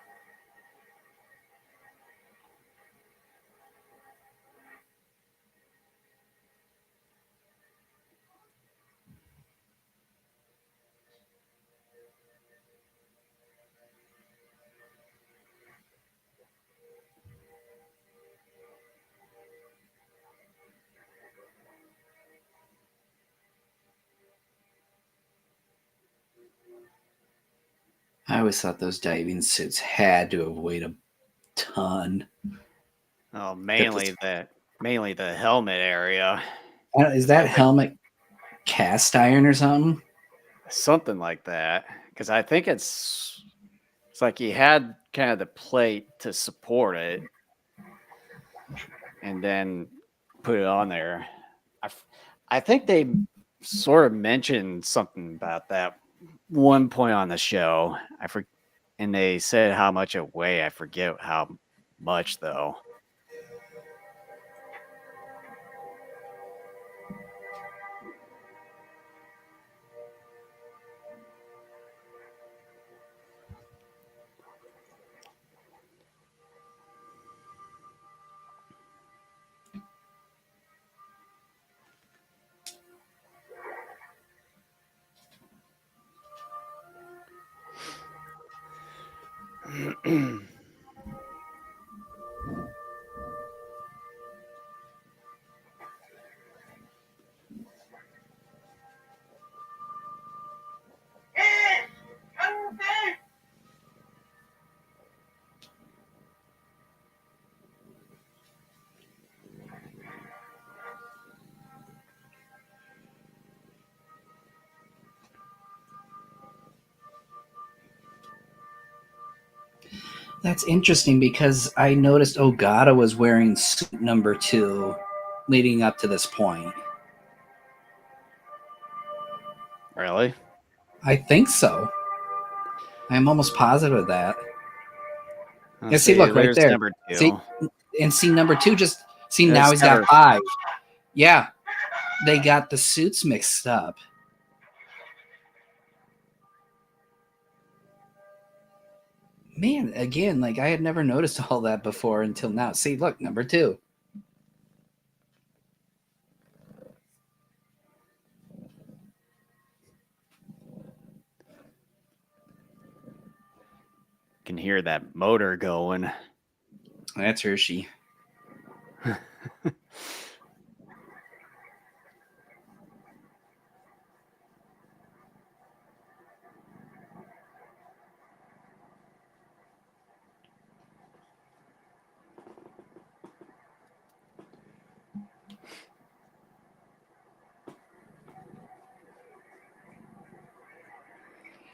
I always thought those diving suits had to have weighed a ton. Oh, mainly the helmet area. Is that helmet cast iron or something? Something like that. Because I think it's like he had kind of the plate to support it and then put it on there. I think they sort of mentioned something about that one point on the show. And they said how much it weighed. I forget how much though. That's interesting because I noticed Ogata was wearing suit number 2 leading up to this point. Really? I think so. I'm almost positive of that. Let's Yeah, see, look right there's there. number 2. See, and see number 2 just see It's now he's got number 5. Yeah, they got the suits mixed up. Man, again, like I had never noticed all that before until now. See, look, number 2. Can hear that motor going. That's Hershey.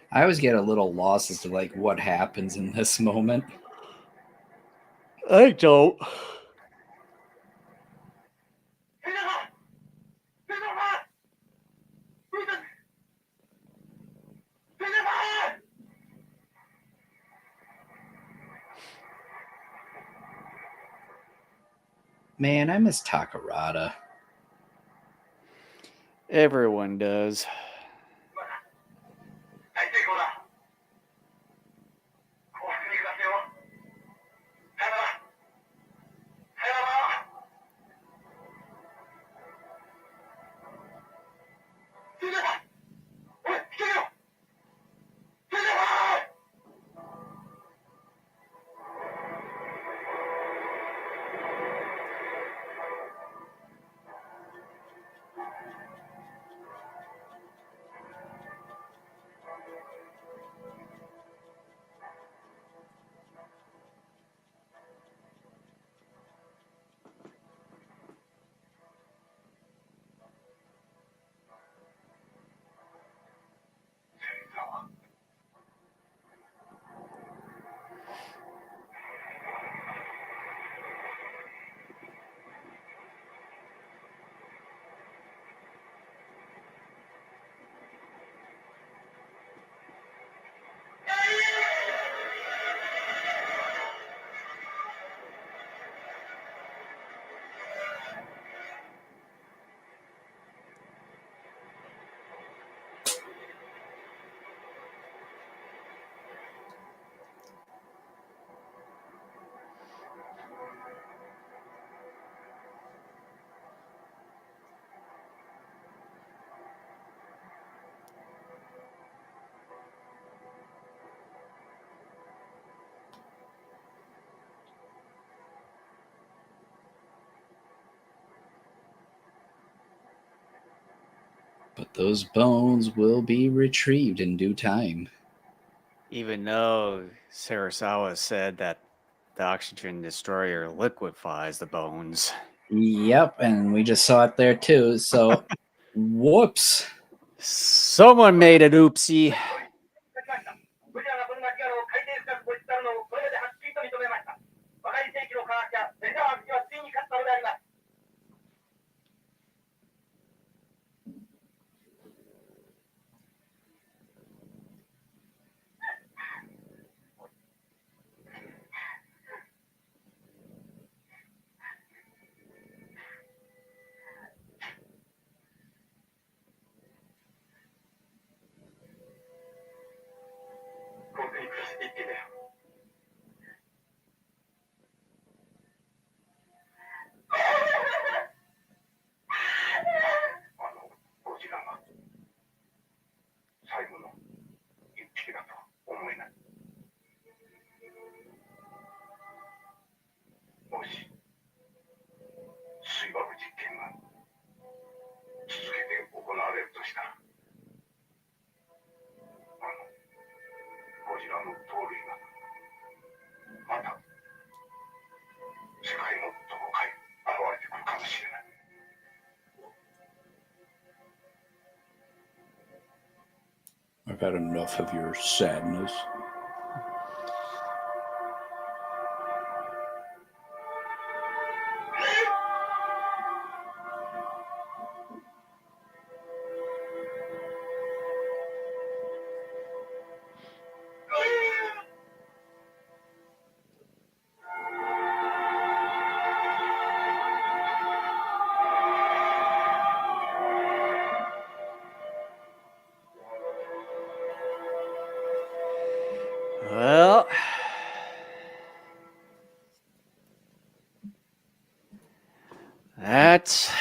I always get a little lost as to like what happens in this moment. I don't. Man, I miss Takarada. Everyone does. But those bones will be retrieved in due time. Even though Sarasawa said that the oxygen destroyer liquefies the bones. Yep, and we just saw it there too. So, whoops. Someone made an oopsie. ゴジラがそんな力を海底深くこいつたるのをこれまではっきりと認めました。若い世紀の科学者レザー・アーキはついに勝ったのであります。ここに暮らせていってんだよ。ゴジラが最後の一匹だと思えない。もし水爆実験が続けて行われるとしたら、ゴジラの盗塁がまた世界のどこかへ現れてくるかもしれない。I've had enough of your sadness. Well, that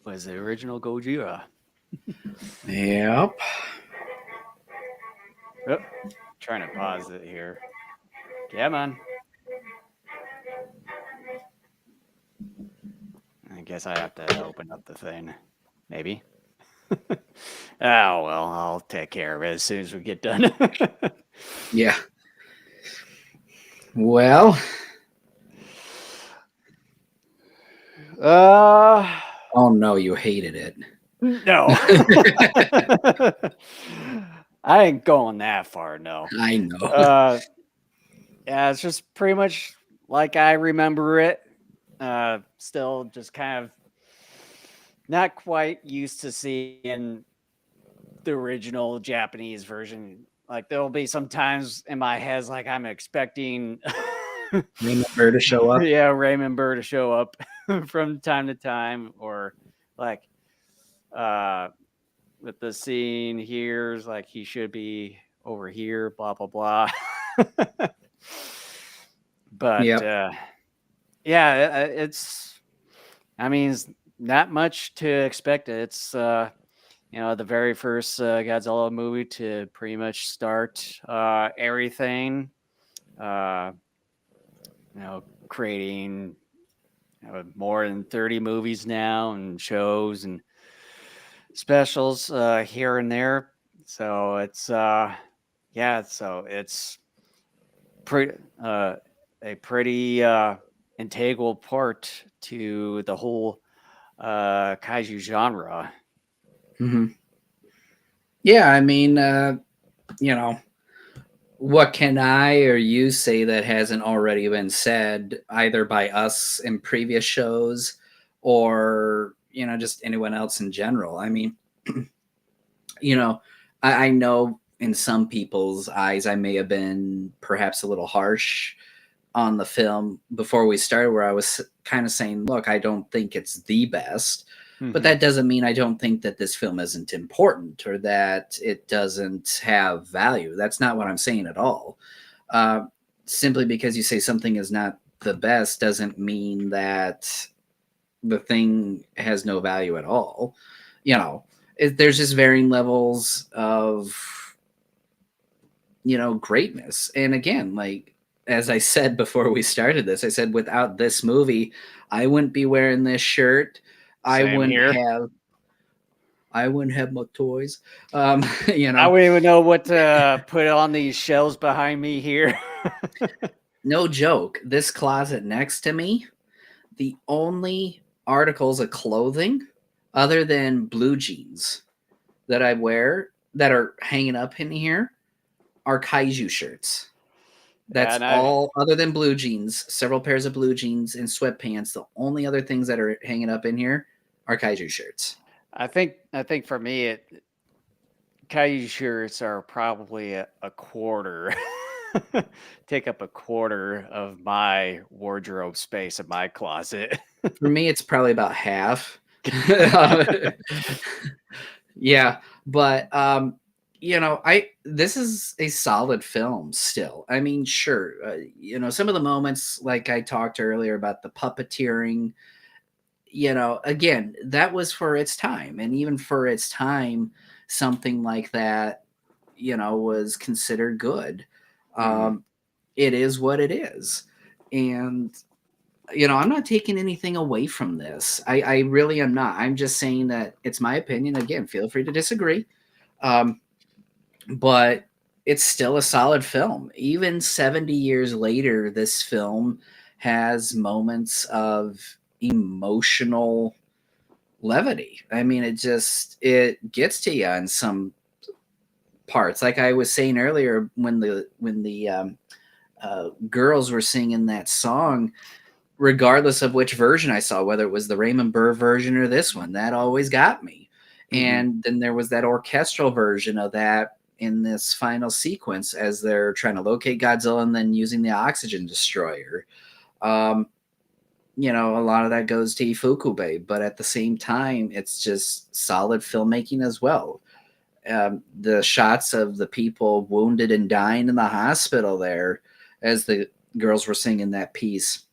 was the original Gojira. Yep. Oh, trying to pause it here. Come on. I guess I have to open up the thing. Maybe. Oh, well, I'll take care of it as soon as we get done. Yeah. Well. Oh no, you hated it. No. I ain't going that far, no. I know. Yeah, it's just pretty much like I remember it. Still just kind of not quite used to seeing the original Japanese version. Like there'll be some times in my head like I'm expecting Raymond Burr to show up. Yeah, Raymond Burr to show up from time to time, or like with the scene here's like he should be over here, blah blah blah. But Yep. yeah, it's I mean it's not much to expect. It's the very first Godzilla movie to pretty much start everything. Creating more than 30 movies now and shows and specials here and there. So it's it's pretty a pretty integral part to the whole kaiju genre. Mm-hmm. Yeah, I mean, what can I or you say that hasn't already been said either by us in previous shows or, just anyone else in general? I mean, I know in some people's eyes, I may have been perhaps a little harsh on the film before we started, where I was kind of saying, look, I don't think it's the best, but that doesn't mean I don't think that this film isn't important or that it doesn't have value. That's not what I'm saying at all. Simply because you say something is not the best doesn't mean that the thing has no value at all. There's just varying levels of, greatness. And again, like, as I said before we started this, I said, without this movie, I wouldn't be wearing this shirt. I Same wouldn't here. have I wouldn't have my toys. You I know, wouldn't even know what to put on these shelves behind me here. no joke. This closet next to me, the only articles of clothing other than blue jeans that I wear that are hanging up in here are kaiju shirts. That's And I all other than blue jeans, several pairs of blue jeans and sweatpants. The only other things that are hanging up in here are kaiju shirts. think for me Kaiju shirts are probably a quarter. Take up a quarter of my wardrobe space in my closet. For me, it's probably about half. Yeah, but this is a solid film still. I mean, sure, some of the moments like I talked earlier about the puppeteering, again, that was for its time, and even for its time, something like that, was considered good. Mhm. It is what it is, and I'm not taking anything away from this. I really am not. I'm just saying that it's my opinion. Again, feel free to disagree. Um, but it's still a solid film. Even 70 years later, this film has moments of emotional levity. I mean, it gets to you in some parts. Like I was saying earlier, when the girls were singing that song, regardless of which version I saw, whether it was the Raymond Burr version or this one, that always got me. Mhm. And then there was that orchestral version of that in this final sequence as they're trying to locate Godzilla and then using the oxygen destroyer. Um, a lot of that goes to Ifukube, but at the same time, it's just solid filmmaking as well. The shots of the people wounded and dying in the hospital there as the girls were singing that piece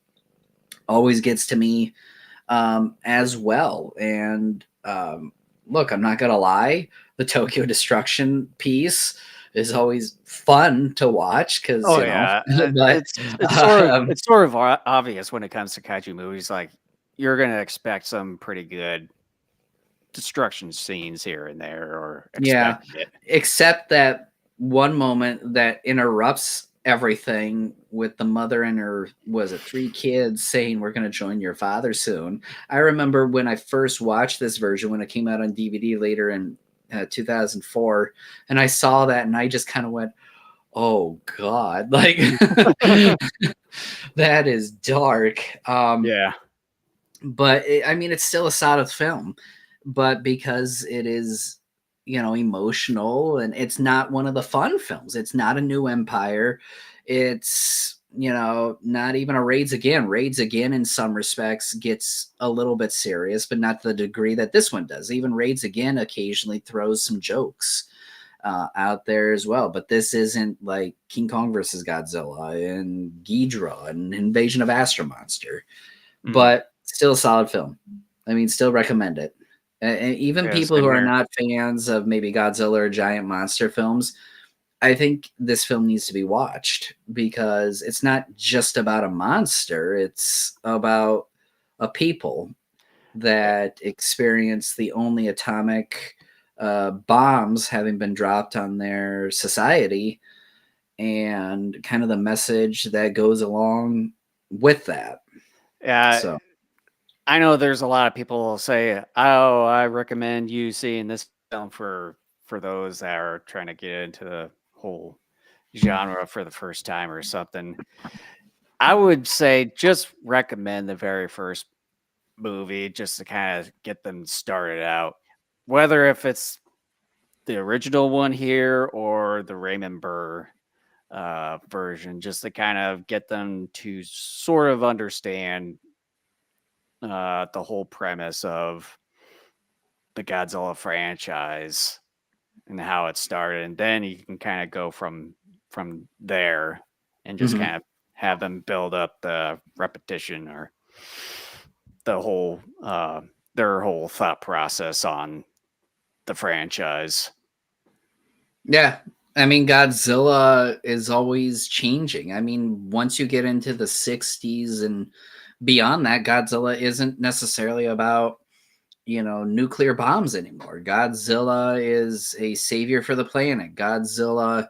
always gets to me as well. And look, I'm not gonna lie, the Tokyo Destruction piece is always fun to watch because Oh yeah, but it's sort of obvious when it comes to kaiju movies. Like you're gonna expect some pretty good destruction scenes here and there, or yeah, expect it. except that one moment that interrupts everything with the mother and her was it 3 kids saying we're going to join your father soon. I remember when I first watched this version when it came out on DVD later in 2004, and I saw that and I just kind of went, oh god, like that is dark. Yeah, But I mean, it's still a solid film, but because it is, emotional and it's not one of the fun films. It's not a New Empire. It's, not even a Raids Again. Raids Again, in some respects, gets a little bit serious, but not to the degree that this one does. Even Raids Again occasionally throws some jokes out there as well. But this isn't like King Kong versus Godzilla and Ghidorah and Invasion of Astro Monster, mm. but still a solid film. I mean, still recommend it. And even Yeah, people who same are here. not fans of maybe Godzilla or giant monster films, I think this film needs to be watched because it's not just about a monster, it's about a people that experience the only atomic bombs having been dropped on their society and kind of the message that goes along with that. Yeah, So, I know there's a lot of people who say, "Oh, I recommend you seeing this film for those that are trying to get into the whole genre for the first time or something." I would say just recommend the very first movie just to kind of get them started out. Whether if it's the original one here or the Raymond Burr version, just to kind of get them to sort of understand the whole premise of the Godzilla franchise and how it started, and then you can kind of go from there and just mhm. kind of have them build up the repetition or the whole their whole thought process on the franchise. Yeah. I mean, Godzilla is always changing. I mean, once you get into the 60s and beyond that, Godzilla isn't necessarily about nuclear bombs anymore. Godzilla is a savior for the planet. Godzilla,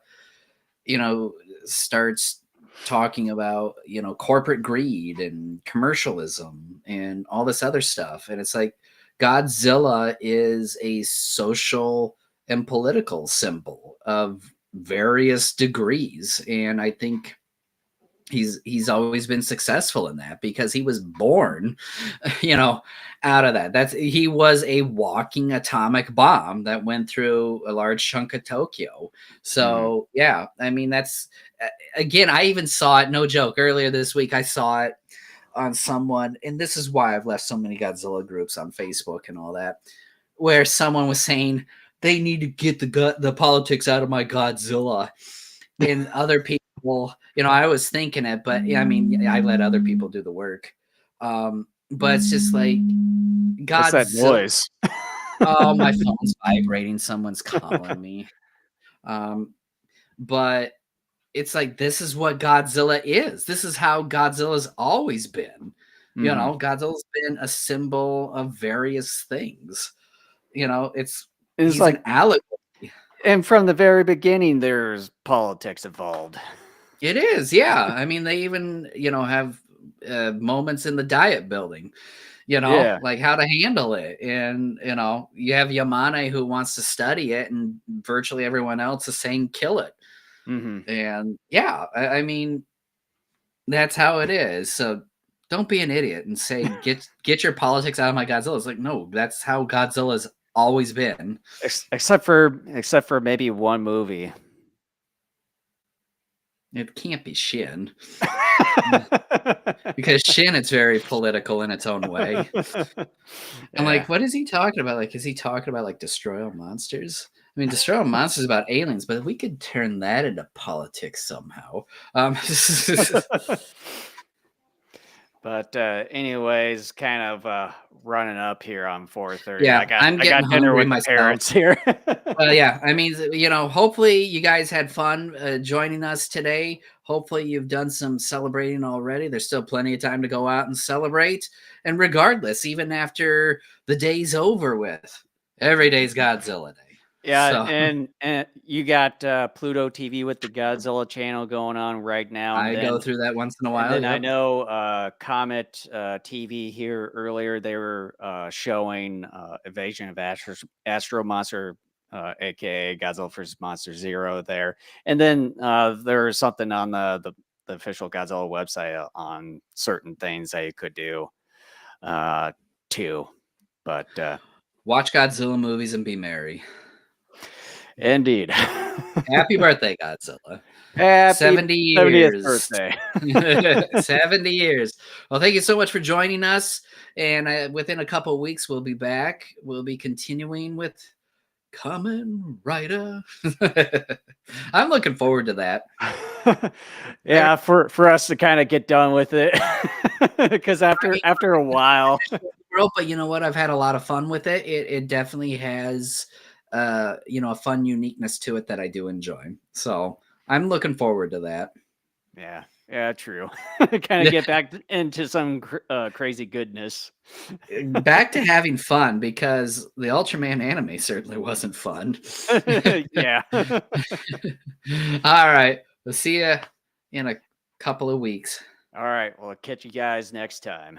starts talking about, corporate greed and commercialism and all this other stuff. And it's like Godzilla is a social and political symbol of various degrees. And I think he's always been successful in that because he was born, out of that. He was a walking atomic bomb that went through a large chunk of Tokyo. So yeah, I mean, that's again, I even saw it, no joke, earlier this week. I saw it on someone, and this is why I've left so many Godzilla groups on Facebook and all that, where someone was saying they need to get the politics out of my Godzilla, and other people, I was thinking it, but I mean, I let other people do the work. But it's just like Godzilla. What's that noise? Oh, my phone's vibrating. Someone's calling me. But it's like, this is what Godzilla is. This is how Godzilla's always been. Godzilla's been a symbol of various things. He's like an allegory. And from the very beginning, there's politics involved. It is, yeah. I mean, they even, have moments in the diet building, like how to handle it. And, you have Yamane who wants to study it, and virtually everyone else is saying kill it. And yeah, I mean, that's how it is. So don't be an idiot and say, get your politics out of my Godzilla. It's like, no, that's how Godzilla's always been. Except for maybe one movie. It can't be Shin. Because Shin, it's very political in its own way. I'm like, what is he talking about? Like, is he talking about like Destroy All Monsters? I mean, Destroy All Monsters is about aliens, but we could turn that into politics somehow. But anyways, kind of running up here on 4:30. Yeah, I got dinner with my parents here. Yeah, I mean, hopefully you guys had fun joining us today. Hopefully you've done some celebrating already. There's still plenty of time to go out and celebrate. And regardless, even after the day's over with, every day's Godzilla Day. Yeah, so. and you got Pluto TV with the Godzilla channel going on right now. I go through that once in a while. And then I know Comet TV here earlier, they were showing Invasion of Astro Monster, aka Godzilla vs. Monster Zero there. And then there's something on the official Godzilla website on certain things that you could do too. But watch Godzilla movies and be merry. Indeed. Happy birthday, Godzilla. Happy 70 years. Birthday. 70 years. Well, thank you so much for joining us. And within a couple of weeks, we'll be back. We'll be continuing with Kamen Rider. I'm looking forward to that. Yeah, for us to kind of get done with it. Because after a while. But you know what? I've had a lot of fun with it. It definitely has a fun uniqueness to it that I do enjoy. So I'm looking forward to that. Yeah, true. Kind of get back into some crazy goodness. Back to having fun, because the Ultraman anime certainly wasn't fun. Yeah. All right. We'll see you in a couple of weeks. All right. Well, I'll catch you guys next time.